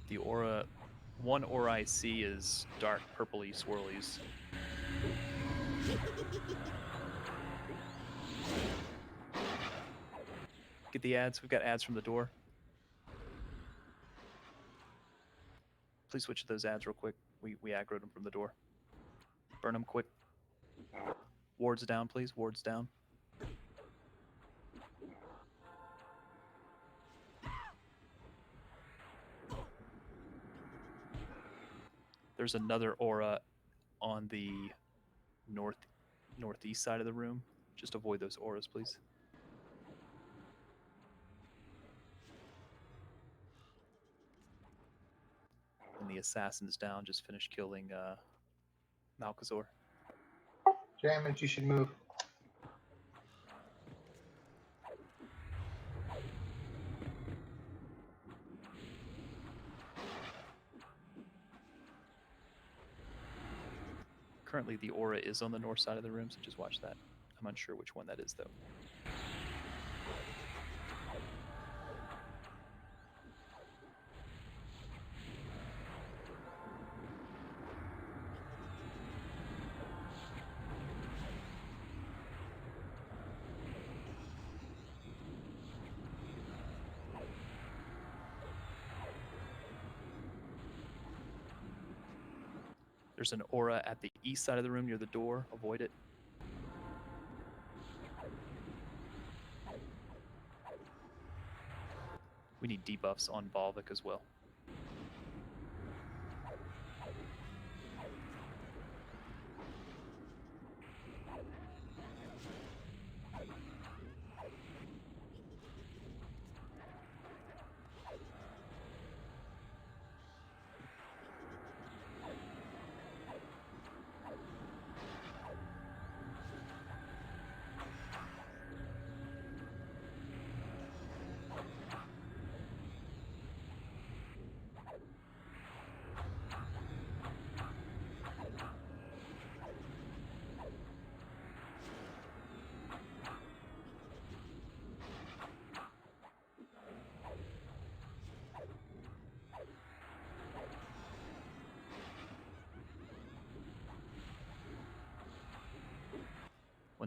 The aura, one aura I see is dark purpley swirlies. Get the ads. We've got ads from the door. Please switch to those ads real quick. We aggroed them from the door. Burn them quick. Wards down, please. Wards down. There's another aura on the northeast side of the room. Just avoid those auras, please. And the assassin's down. Just finished killing Malkazor. Damage, you should move. Currently, the aura is on the north side of the room, so just watch that. I'm unsure which one that is, though. There's an aura at the east side of the room near the door. Avoid it. We need debuffs on Balvic as well.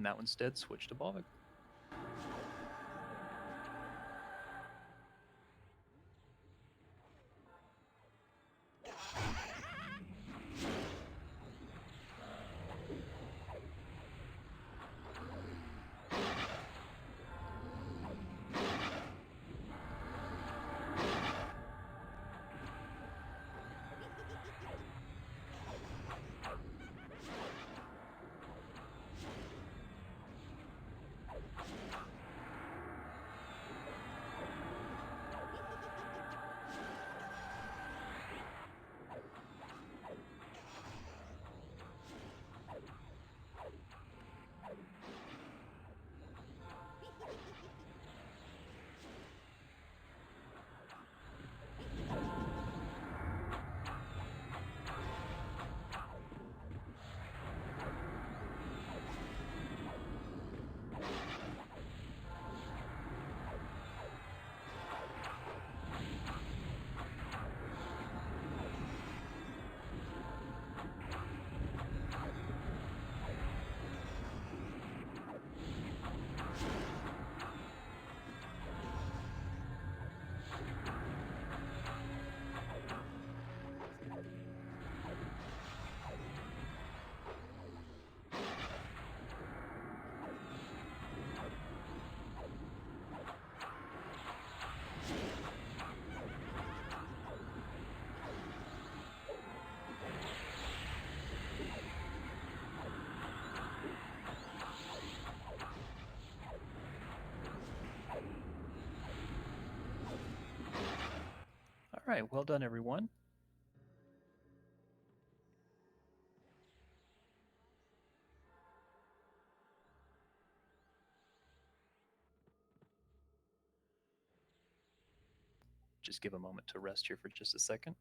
when that one's dead, switch to Balvic. All right, well done, everyone. Just give a moment to rest here for just a second.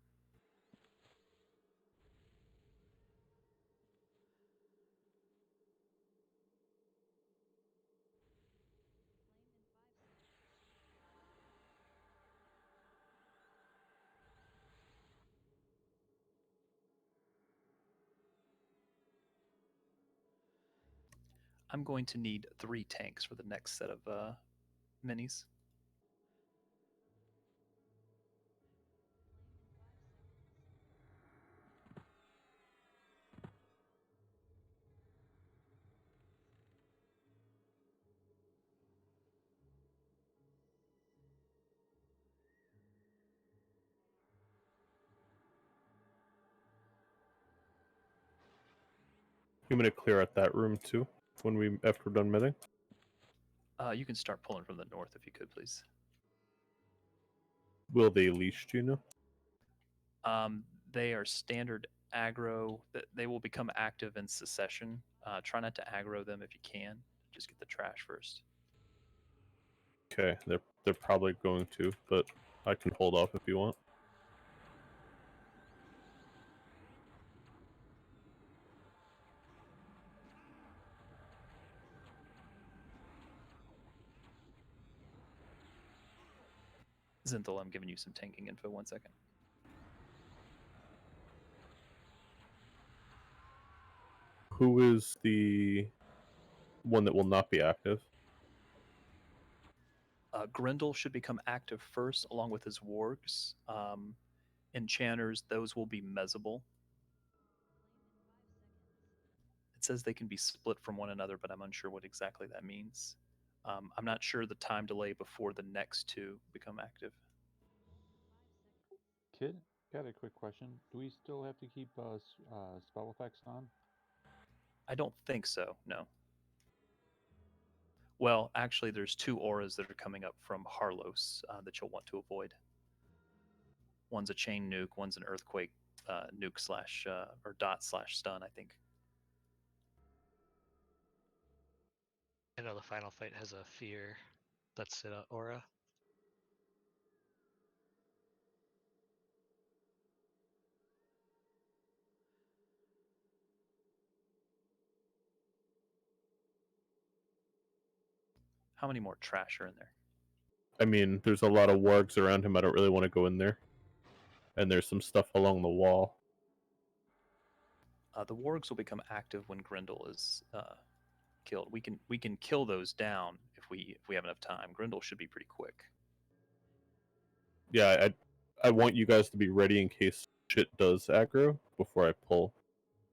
I'm going to need 3 tanks for the next set of minis. You want me to clear out that room too after we're done meeting? You can start pulling from the north if you could, please. Will they leash, do you know? They are standard aggro. They will become active in succession. Try not to aggro them if you can. Just get the trash first. Okay, they're probably going to, but I can hold off if you want. Zinthal, I'm giving you some tanking info. 1 second. Who is the one that will not be active? Grendel should become active first, along with his wargs. Enchanters, those will be mezzable. It says they can be split from one another, but I'm unsure what exactly that means. I'm not sure the time delay before the next 2 become active. Kid, got a quick question. Do we still have to keep spell effects on? I don't think so, no. Well, actually, there's 2 auras that are coming up from Harlos that you'll want to avoid. One's a chain nuke, one's an earthquake nuke slash or dot slash stun, I think. I know the final fight has a fear. That's an aura. How many more trash are in there? I mean, there's a lot of wargs around him. I don't really want to go in there. And there's some stuff along the wall. The wargs will become active when Grendel is killed. We can kill those down if we have enough time. Grindel should be pretty quick. Yeah, I want you guys to be ready in case shit does aggro before I pull,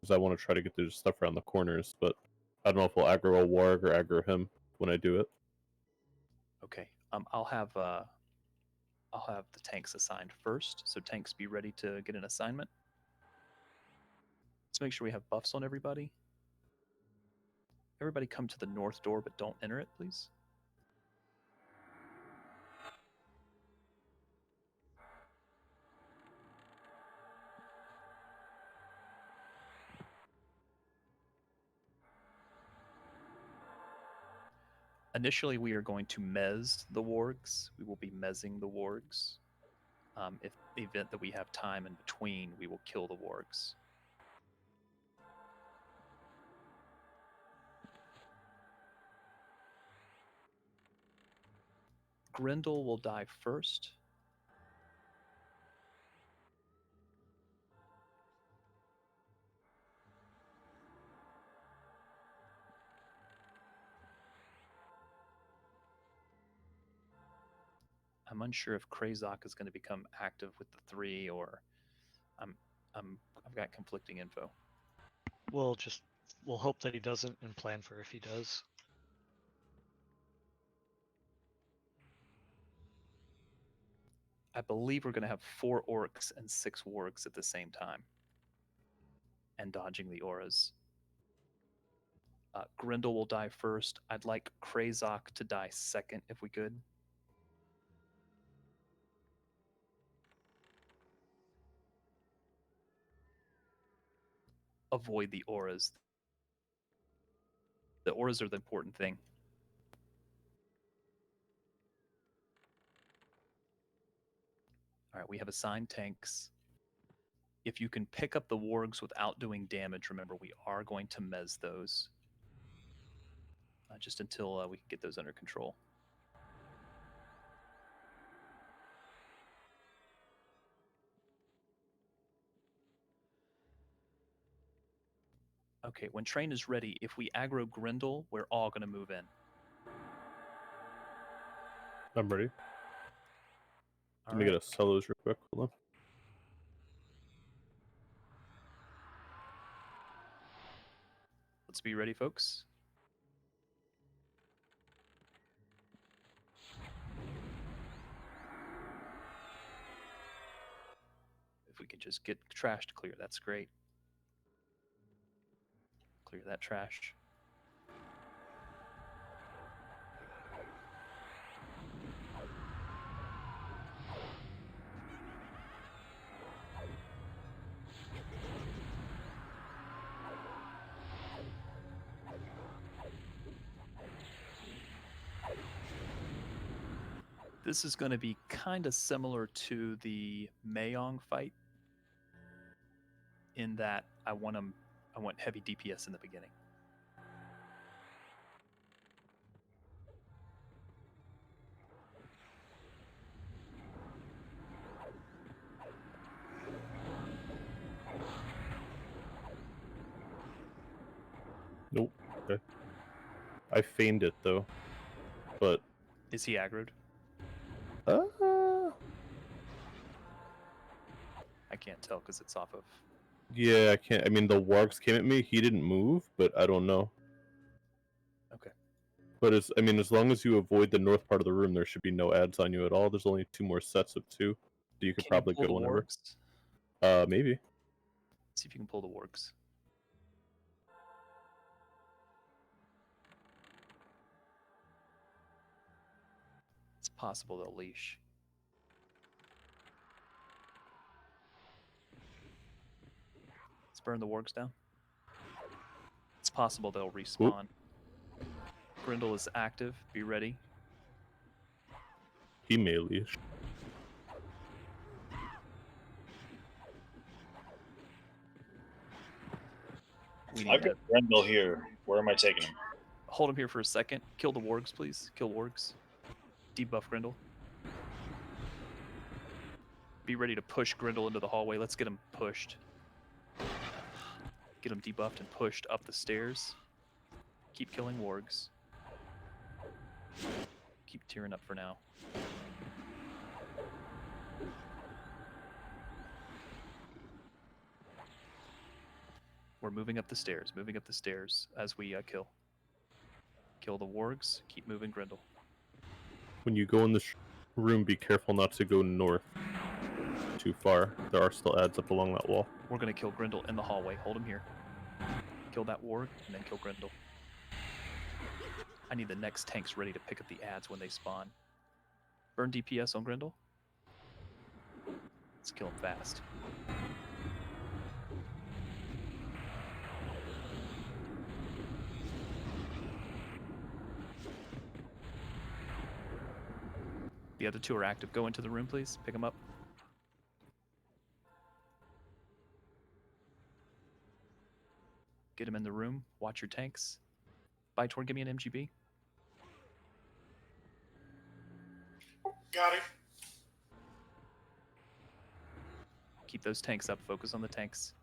because I want to try to get their stuff around the corners. But I don't know if we'll aggro a warg or aggro him when I do it. Okay. I'll have the tanks assigned first. So tanks, be ready to get an assignment. Let's make sure we have buffs on everybody. Everybody come to the north door, but don't enter it, please. Initially, we are going to mez the wargs. We will be mezzing the wargs. If the event that we have time in between, we will kill the wargs. Grindel will die first. I'm unsure if Krazok is going to become active with the 3, or I've got conflicting info. We'll hope that he doesn't and plan for if he does. I believe we're going to have 4 orcs and 6 wargs at the same time, and dodging the auras. Grindel will die first. I'd like Krazok to die second if we could. Avoid the auras. The auras are the important thing. All right, we have assigned tanks. If you can pick up the wargs without doing damage, remember we are going to mez those. Just until we can get those under control. Okay, when train is ready, if we aggro Grindel, we're all going to move in. I'm ready. All Let me right. get a cellos real quick. Hold on. Let's be ready, folks. If we could just get trash to clear, that's great. Clear that trash. This is going to be kind of similar to the Mayong fight, in that I want heavy DPS in the beginning. Nope. Okay. I feigned it though, but Is he aggroed? I can't tell because it's off of. Yeah, I can't. I mean, the wargs came at me. He didn't move, but I don't know. Okay. But as long as you avoid the north part of the room, there should be no ads on you at all. There's only 2 more sets of 2, so you could Can probably you pull go the whenever. wargs? Maybe. See if you can pull the wargs. It's possible they'll leash. Let's burn the wargs down. It's possible they'll respawn. Grindel is active. Be ready. He may leash. I've got Grendel here. Where am I taking him? Hold him here for a second. Kill the wargs, please. Kill wargs. Debuff Grindel. Be ready to push Grindel into the hallway. Let's get him pushed. Get him debuffed and pushed up the stairs. Keep killing wargs. Keep tearing up for now. We're moving up the stairs, as we kill. Kill the wargs, keep moving Grendel. When you go in this room, be careful not to go north too far. There are still ads up along that wall. We're going to kill Grendel in the hallway. Hold him here. Kill that warg, and then kill Grendel. I need the next tanks ready to pick up the ads when they spawn. Burn DPS on Grendel. Let's kill him fast. The other two are active. Go into the room, please. Pick them up. Get them in the room. Watch your tanks. Bytor, give me an MGB. Got it. Keep those tanks up. Focus on the tanks.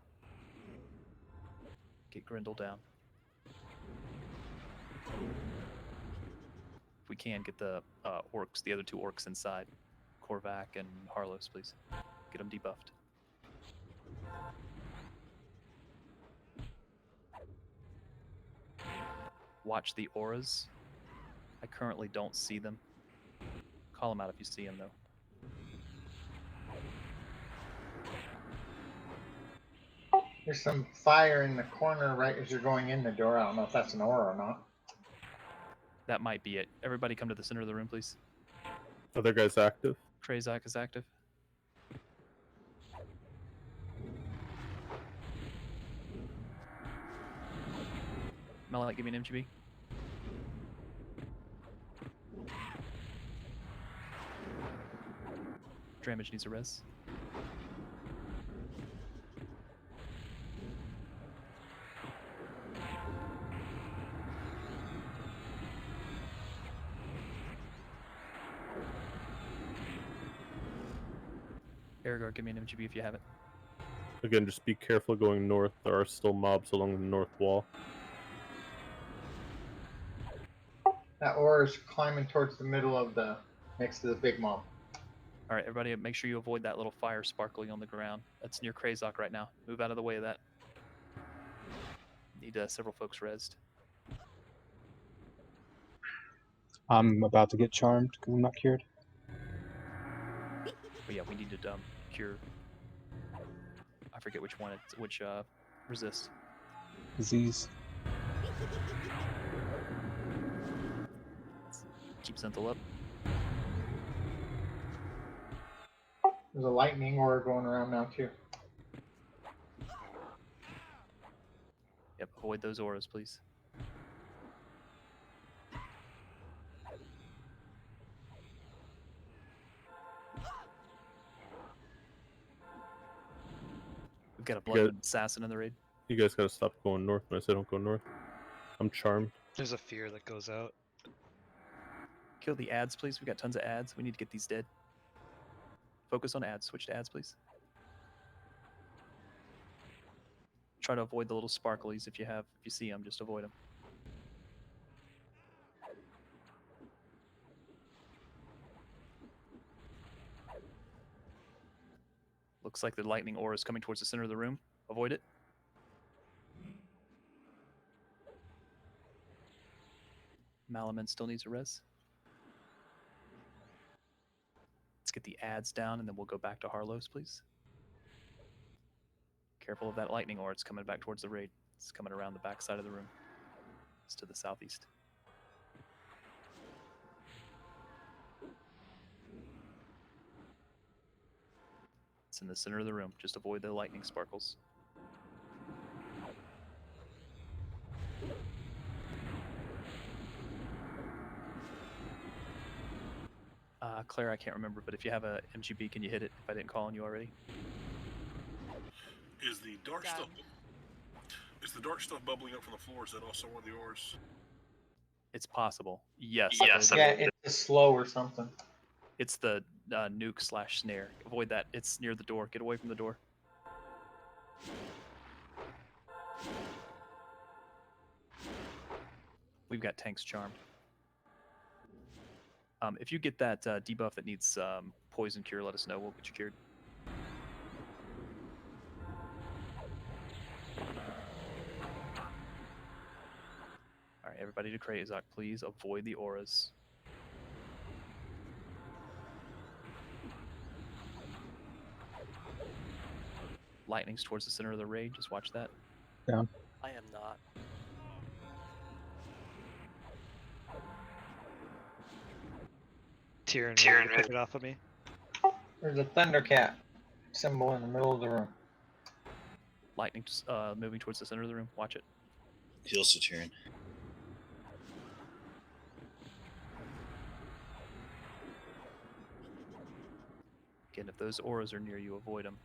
Get Grendel down. If we can, get the orcs, the other two orcs inside. Korvac and Harlos, please. Get them debuffed. Watch the auras. I currently don't see them. Call them out if you see them, though. There's some fire in the corner right as you're going in the door. I don't know if that's an aura or not. That might be it. Everybody come to the center of the room, please. Other guys active? Krezak is active. Malak, give me an MGB. Dramage needs a res. Aragorn, give me an MGB if you have it. Again, just be careful going north. There are still mobs along the north wall. That aura is climbing towards the middle of the, next to the big mob. All right, everybody, make sure you avoid that little fire sparkling on the ground. That's near Krezak right now. Move out of the way of that. Need several folks rezzed. I'm about to get charmed because I'm not cured. But yeah, we need to cure. I forget which one it's resist. Disease. Keep Zenthal up. There's a lightning aura going around now too. Yep, avoid those auras, please. We've got a blood assassin in the raid. You guys gotta stop going north when I say don't go north. I'm charmed. There's a fear that goes out. Kill the ads, please. We got tons of ads. We need to get these dead. Focus on ads. Switch to ads, please. Try to avoid the little sparklies if you see them. Just avoid them. Looks like the lightning aura is coming towards the center of the room. Avoid it. Malaman still needs a res. Let's get the ads down and then we'll go back to Harlos, please. Careful of that lightning aura. It's coming back towards the raid. It's coming around the back side of the room. It's to the southeast. It's in the center of the room. Just avoid the lightning sparkles. Claire, I can't remember, but if you have a MGB, can you hit it if I didn't call on you already? Is the dark stuff? Is the dark stuff bubbling up from the floor? Is that also one of the ores? It's possible. Yes. Yes. Yeah, it's a slow or something. It's the nuke/snare. Avoid that. It's near the door. Get away from the door. We've got tanks charmed. If you get that debuff that needs poison cure, let us know. We'll get you cured. All right, everybody to Krayzak, please avoid the auras. Lightning's towards the center of the raid. Just watch that. Down. I am not. Tyrion, ready to pick it off of me? There's a Thundercat symbol in the middle of the room. Lightning moving towards the center of the room. Watch it. Heal Satyrion. Again, if those auras are near you, avoid them.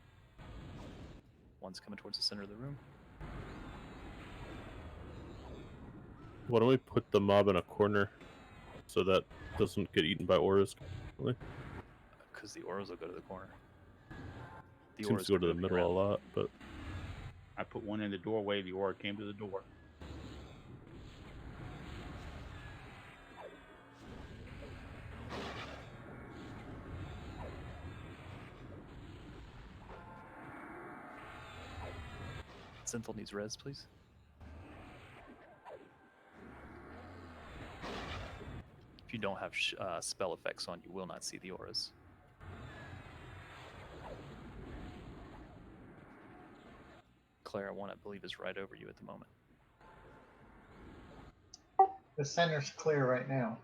One's coming towards the center of the room. Why don't we put the mob in a corner so that doesn't get eaten by auras? Because the auras will go to the corner. The Seems auras to go can to the move middle around. a lot, but I put one in the doorway. The aura came to the door. Synthel needs res, please. If you don't have spell effects on, you will not see the auras. Clara 1, I believe, is right over you at the moment. The center's clear right now.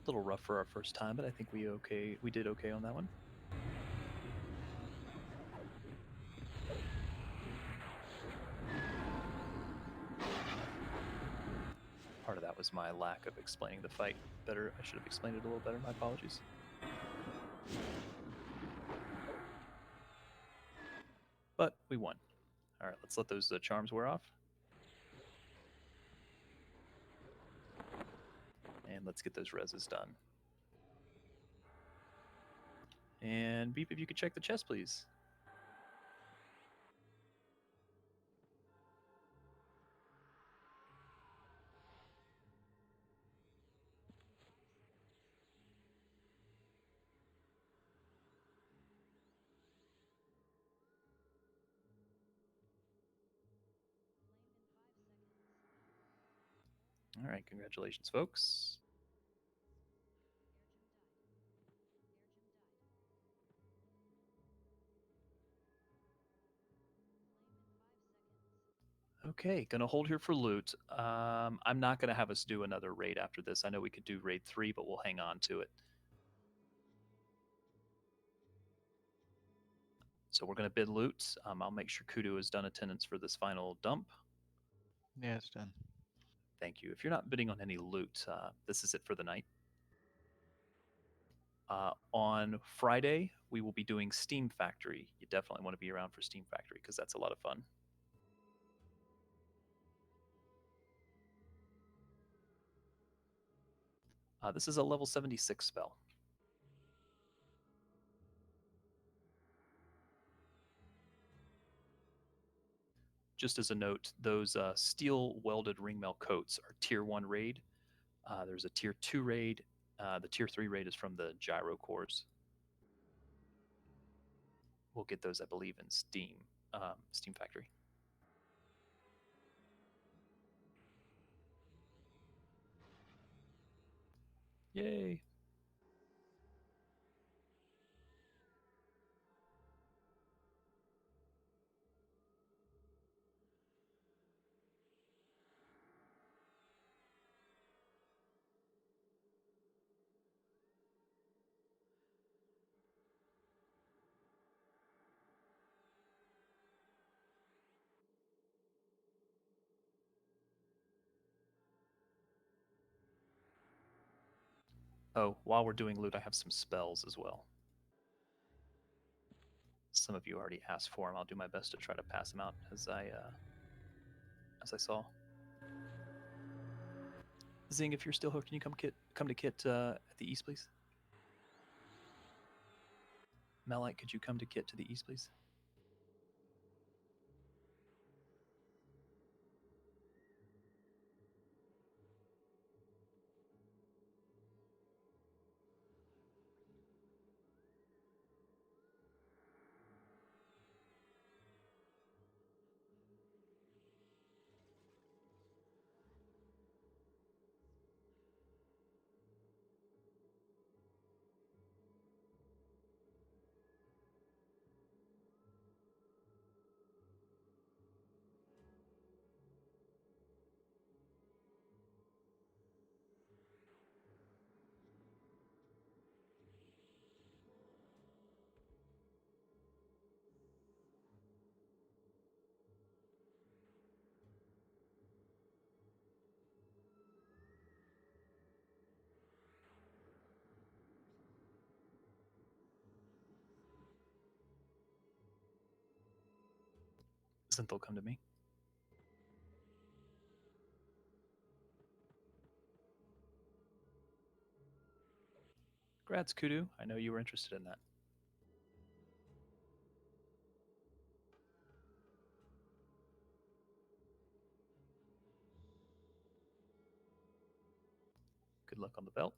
A little rough for our first time, but I think we did okay on that one. Part of that was my lack of explaining the fight better. I should have explained it a little better. My apologies. But we won. All right, let's let those charms wear off. And let's get those reses done. And Beep, if you could check the chest, please. All right, congratulations, folks. Okay, gonna hold here for loot. I'm not gonna have us do another raid after this. I know we could do raid 3, but we'll hang on to it. So we're gonna bid loot. I'll make sure Kudu has done attendance for this final dump. Yeah, it's done. Thank you. If you're not bidding on any loot, this is it for the night. On Friday, we will be doing Steam Factory. You definitely want to be around for Steam Factory because that's a lot of fun. This is a level 76 spell. Just as a note, those steel welded ringmail coats are tier 1 raid. There's a tier 2 raid. The tier 3 raid is from the gyro cores. We'll get those, I believe, in Steam Factory. Yay! Oh, while we're doing loot, I have some spells as well. Some of you already asked for them. I'll do my best to try to pass them out as I saw. Zing, if you're still hooked, can you come to Kit at the east, please? Melite, could you come to Kit to the east, please? Synthel, come to me. Grats, Kudu. I know you were interested in that. Good luck on the belt.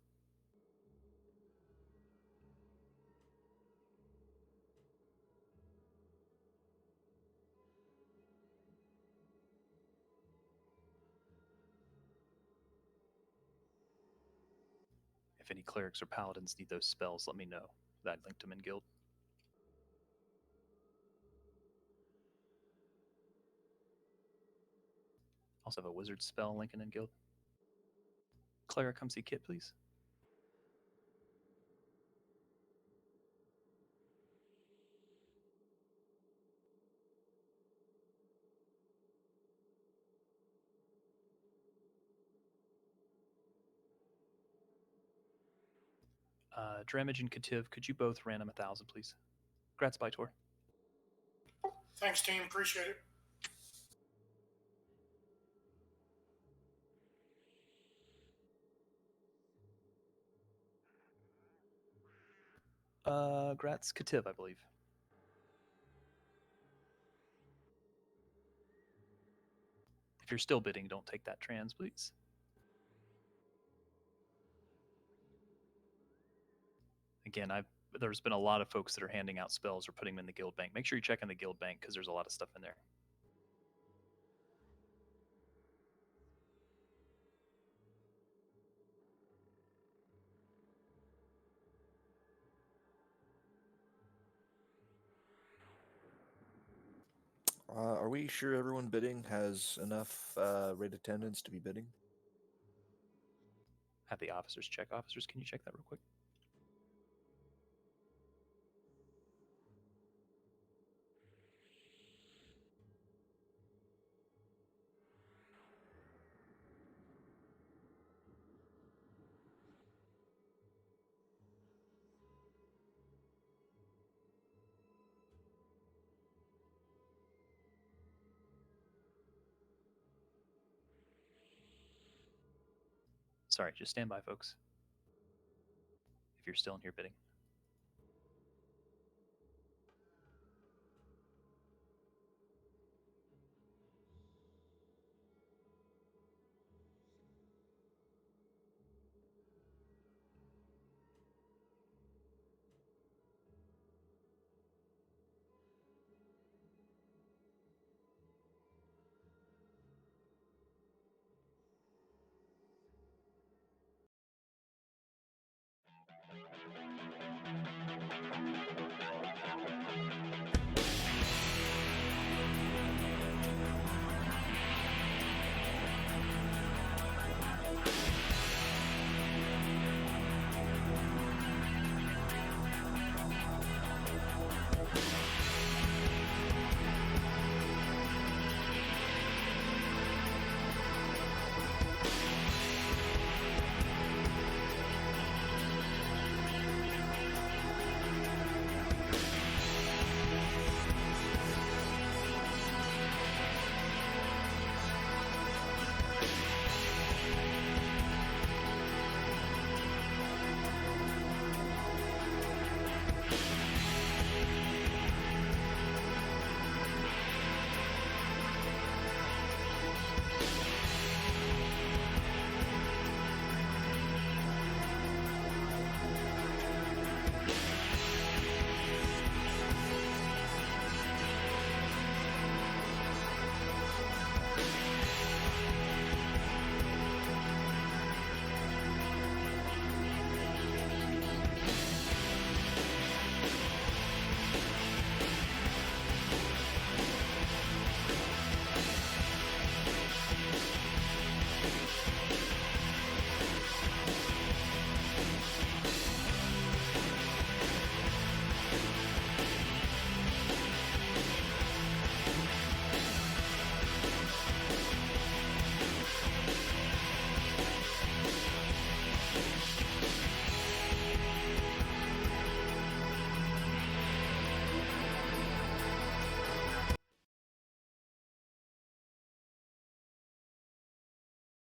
If any clerics or paladins need those spells, let me know. That linked them in guild. Also have a wizard spell linking in guild. Cleric, come see Kit, please. Dramage and Kativ, could you both random 1,000, please? Grats, Bytor. Thanks, team. Appreciate it. Grats, Kativ, I believe. If you're still bidding, don't take that trans, please. Again, there's been a lot of folks that are handing out spells or putting them in the guild bank. Make sure you check in the guild bank because there's a lot of stuff in there. Are we sure everyone bidding has enough raid attendance to be bidding? Have the officers check. Officers, can you check that real quick? Sorry, just stand by, folks. If you're still in here bidding.